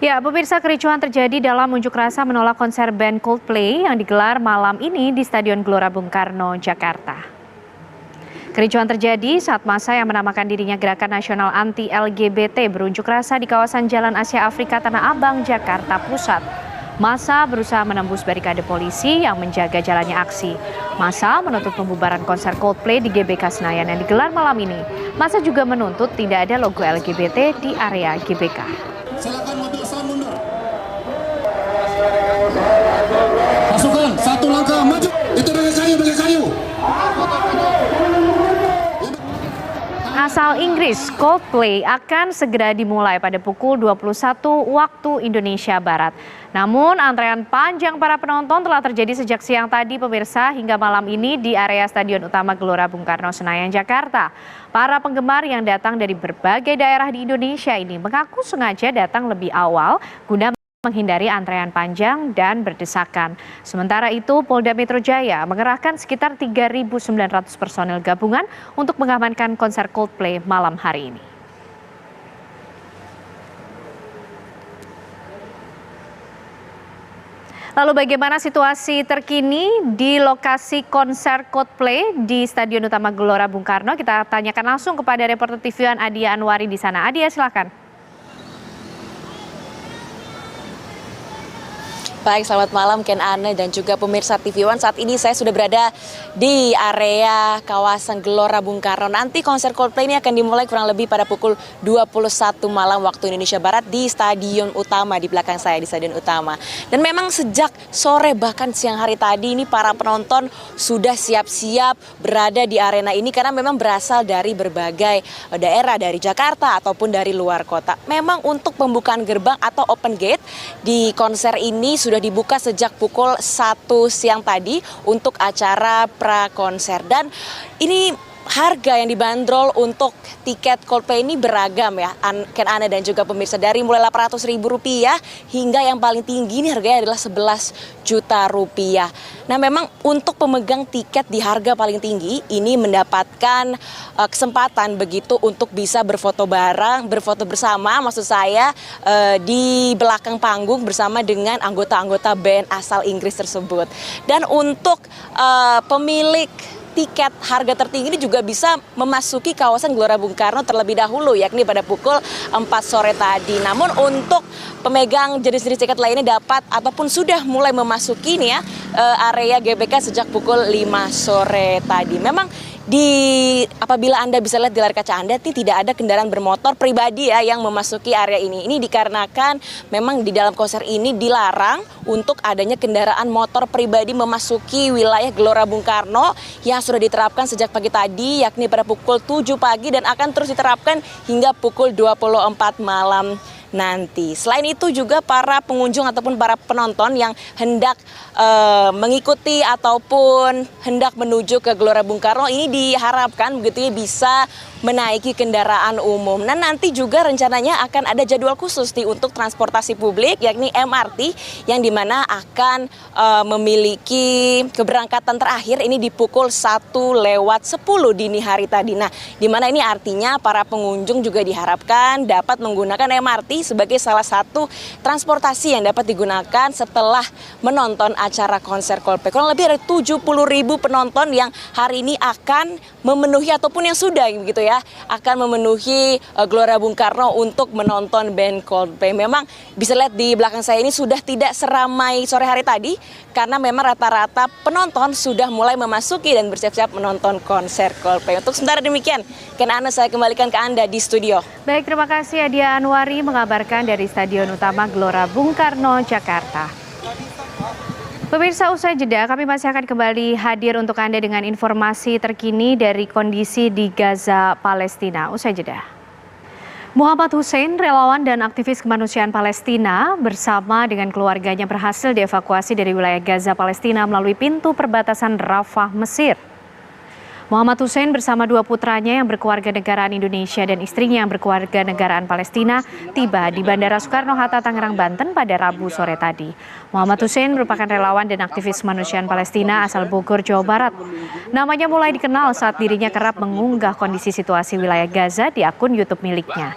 Ya, pemirsa, kericuhan terjadi dalam unjuk rasa menolak konser band Coldplay yang digelar malam ini di Stadion Gelora Bung Karno, Jakarta. Kericuhan terjadi saat massa yang menamakan dirinya Gerakan Nasional Anti-LGBT berunjuk rasa di kawasan Jalan Asia Afrika Tanah Abang, Jakarta Pusat. Massa berusaha menembus barikade polisi yang menjaga jalannya aksi. Massa menuntut pembubaran konser Coldplay di GBK Senayan yang digelar malam ini. Massa juga menuntut tidak ada logo LGBT di area GBK. Silakan mundur. Pasukan, 1 langkah maju. Itu bagi kayu. asal Inggris Coldplay akan segera dimulai pada pukul 21 waktu Indonesia Barat. Namun antrean panjang para penonton telah terjadi sejak siang tadi pemirsa hingga malam ini di area Stadion Utama Gelora Bung Karno Senayan, Jakarta. Para penggemar yang datang dari berbagai daerah di Indonesia ini mengaku sengaja datang lebih awal guna menghindari antrean panjang dan berdesakan. Sementara itu, Polda Metro Jaya mengerahkan sekitar 3.900 personel gabungan untuk mengamankan konser Coldplay malam hari ini. Lalu bagaimana situasi terkini di lokasi konser Coldplay di Stadion Utama Gelora Bung Karno? Kita tanyakan langsung kepada reporter TV1 Adia Anwari di sana. Adia, silakan. Baik, selamat malam Ken Ane dan juga pemirsa TV1. Saat ini saya sudah berada di area kawasan Gelora Bung Karno. Nanti konser Coldplay ini akan dimulai kurang lebih pada pukul 21 malam waktu Indonesia Barat di Stadion Utama, di belakang saya di Stadion Utama. Dan memang sejak sore bahkan siang hari tadi ini para penonton sudah siap-siap berada di arena ini karena memang berasal dari berbagai daerah, dari Jakarta ataupun dari luar kota. Memang untuk pembukaan gerbang atau open gate di konser ini sudah dibuka sejak pukul 1 siang tadi untuk acara pra-konser. Dan ini harga yang dibanderol untuk tiket Coldplay ini beragam ya, Ken Ane dan juga pemirsa, dari mulai Rp800.000 hingga yang paling tinggi ini harganya adalah Rp11 juta. Nah memang untuk pemegang tiket di harga paling tinggi ini mendapatkan kesempatan begitu untuk bisa berfoto bersama maksud saya di belakang panggung bersama dengan anggota-anggota band asal Inggris tersebut. Dan untuk pemilik tiket harga tertinggi ini juga bisa memasuki kawasan Gelora Bung Karno terlebih dahulu, yakni pada pukul 4 sore tadi. Namun untuk pemegang jenis-jenis tiket lainnya dapat ataupun sudah mulai memasuki nih ya area GBK sejak pukul 5 sore tadi. Memang apabila Anda bisa lihat di layar kaca Anda, tidak ada kendaraan bermotor pribadi ya yang memasuki area ini. Ini dikarenakan memang di dalam konser ini dilarang untuk adanya kendaraan motor pribadi memasuki wilayah Gelora Bung Karno yang sudah diterapkan sejak pagi tadi, yakni pada pukul 7 pagi dan akan terus diterapkan hingga pukul 24 malam nanti. Selain itu juga para pengunjung ataupun para penonton yang hendak mengikuti ataupun hendak menuju ke Gelora Bung Karno ini diharapkan begitu ya bisa menaiki kendaraan umum. Nah nanti juga rencananya akan ada jadwal khusus untuk transportasi publik yakni MRT yang dimana akan memiliki keberangkatan terakhir ini di pukul 1:10 dini hari tadi. Nah dimana ini artinya para pengunjung juga diharapkan dapat menggunakan MRT sebagai salah satu transportasi yang dapat digunakan setelah menonton acara konser Coldplay. Kurang lebih ada 70.000 penonton yang hari ini akan memenuhi ataupun yang sudah begitu ya akan memenuhi Gelora Bung Karno untuk menonton band Coldplay. Memang bisa lihat di belakang saya ini sudah tidak seramai sore hari tadi karena memang rata-rata penonton sudah mulai memasuki dan bersiap-siap menonton konser Coldplay. Untuk sementara demikian, Ken Ane saya kembalikan ke Anda di studio. Baik, terima kasih Adia Anwari mengabarkan dari Stadion Utama Gelora Bung Karno, Jakarta. Pemirsa, usai jeda kami masih akan kembali hadir untuk Anda dengan informasi terkini dari kondisi di Gaza, Palestina. Usai jeda. Muhammad Hussein, relawan dan aktivis kemanusiaan Palestina bersama dengan keluarganya berhasil dievakuasi dari wilayah Gaza, Palestina melalui pintu perbatasan Rafah, Mesir. Muhammad Hussein bersama dua putranya yang berkeluarga negaraan Indonesia dan istrinya yang berkeluarga negaraan Palestina tiba di Bandara Soekarno-Hatta, Tangerang, Banten pada Rabu sore tadi. Muhammad Hussein merupakan relawan dan aktivis kemanusiaan Palestina asal Bogor, Jawa Barat. Namanya mulai dikenal saat dirinya kerap mengunggah kondisi situasi wilayah Gaza di akun YouTube miliknya.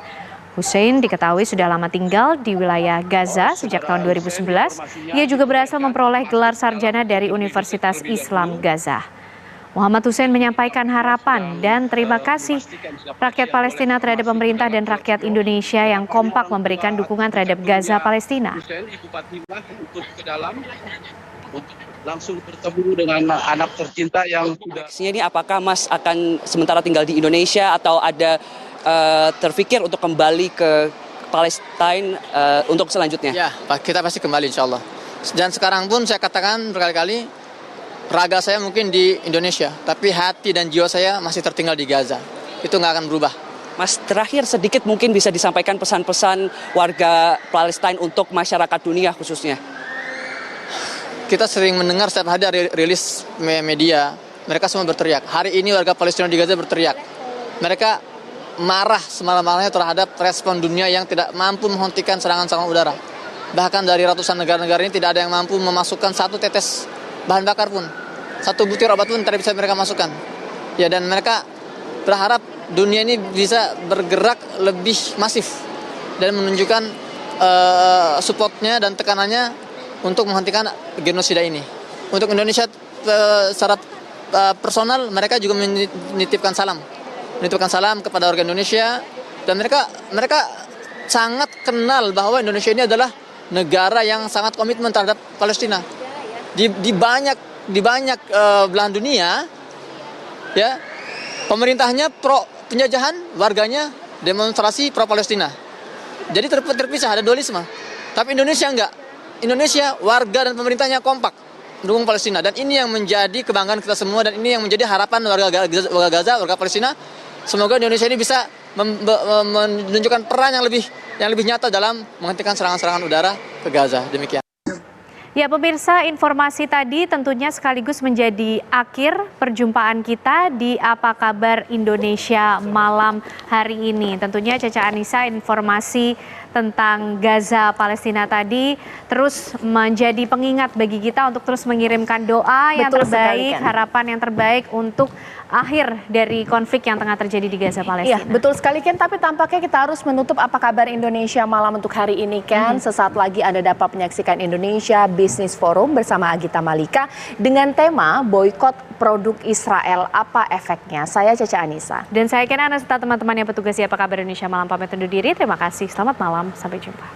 Hussein diketahui sudah lama tinggal di wilayah Gaza sejak tahun 2011. Ia juga berhasil memperoleh gelar sarjana dari Universitas Islam Gaza. Muhammad Hussein menyampaikan harapan dan terima kasih rakyat Palestina terhadap pemerintah dan rakyat Indonesia yang kompak memberikan dukungan terhadap Gaza, Palestina. Untuk langsung bertemu dengan anak tercinta yang sudah. Ini apakah Mas akan sementara tinggal di Indonesia atau ada terpikir untuk kembali ke Palestina untuk selanjutnya? Ya, kita pasti kembali insya Allah. Dan sekarang pun saya katakan berkali-kali, raga saya mungkin di Indonesia, tapi hati dan jiwa saya masih tertinggal di Gaza. itu nggak akan berubah. Mas, terakhir sedikit mungkin bisa disampaikan pesan-pesan warga Palestina untuk masyarakat dunia khususnya. Kita sering mendengar setiap hari dari rilis media, mereka semua berteriak. Hari ini warga Palestina di Gaza berteriak. Mereka marah semalam-malamnya terhadap respon dunia yang tidak mampu menghentikan serangan-serangan udara. Bahkan dari ratusan negara-negara ini tidak ada yang mampu memasukkan satu tetes bahan bakar pun. Satu butir obat pun tidak bisa mereka masukkan. Ya, dan mereka berharap dunia ini bisa bergerak lebih masif dan menunjukkan supportnya dan tekanannya untuk menghentikan genosida ini. Untuk Indonesia secara personal mereka juga menitipkan salam kepada warga Indonesia, dan mereka sangat kenal bahwa Indonesia ini adalah negara yang sangat komitmen terhadap Palestina. Di banyak belahan dunia, ya, pemerintahnya pro penjajahan, warganya demonstrasi pro Palestina. Jadi terpisah, ada dualisme. Tapi Indonesia enggak. Indonesia, warga dan pemerintahnya kompak mendukung Palestina, dan ini yang menjadi kebanggaan kita semua, dan ini yang menjadi harapan warga Gaza, warga Palestina. Semoga Indonesia ini bisa menunjukkan peran yang lebih nyata dalam menghentikan serangan-serangan udara ke Gaza. Demikian. Ya pemirsa, informasi tadi tentunya sekaligus menjadi akhir perjumpaan kita di Apa Kabar Indonesia malam hari ini. Tentunya Caca Anissa, informasi tentang Gaza Palestina tadi terus menjadi pengingat bagi kita untuk terus mengirimkan doa yang terbaik, harapan yang terbaik untuk akhir dari konflik yang tengah terjadi di Gaza Palestina. Iya, betul sekali Ken, tapi tampaknya kita harus menutup Apa Kabar Indonesia malam untuk hari ini Ken. Sesaat lagi Anda dapat menyaksikan Indonesia Business Forum bersama Agita Malika dengan tema boykot produk Israel, apa efeknya? Saya Caca Anissa. Dan saya Ken Ana serta teman-teman yang bertugas di Apa Kabar Indonesia malam pamit undur diri. Terima kasih, selamat malam, sampai jumpa.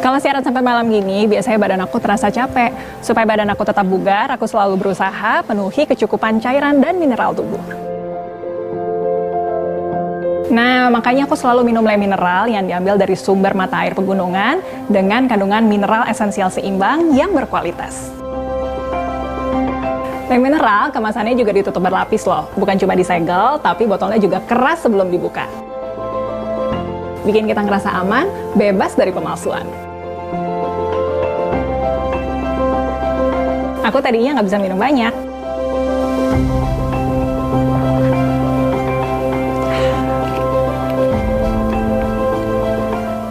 Kalau siaran sampai malam gini, biasanya badan aku terasa capek. Supaya badan aku tetap bugar, aku selalu berusaha penuhi kecukupan cairan dan mineral tubuh. Nah, makanya aku selalu minum Le Mineral yang diambil dari sumber mata air pegunungan dengan kandungan mineral esensial seimbang yang berkualitas. Le Mineral kemasannya juga ditutup berlapis loh. Bukan cuma disegel, tapi botolnya juga keras sebelum dibuka. Bikin kita ngerasa aman, bebas dari pemalsuan. Aku tadinya nggak bisa minum banyak.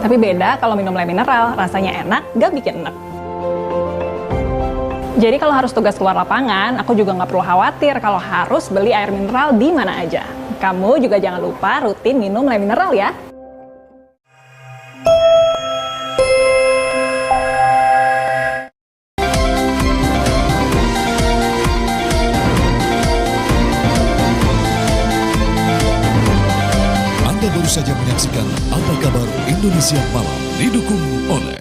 Tapi beda kalau minum Le Mineral, rasanya enak, nggak bikin enek. Jadi kalau harus tugas keluar lapangan, aku juga nggak perlu khawatir kalau harus beli air mineral di mana aja. Kamu juga jangan lupa rutin minum Le Mineral ya. Anda baru saja menyaksikan Apa Kabar Indonesia Malam, didukung oleh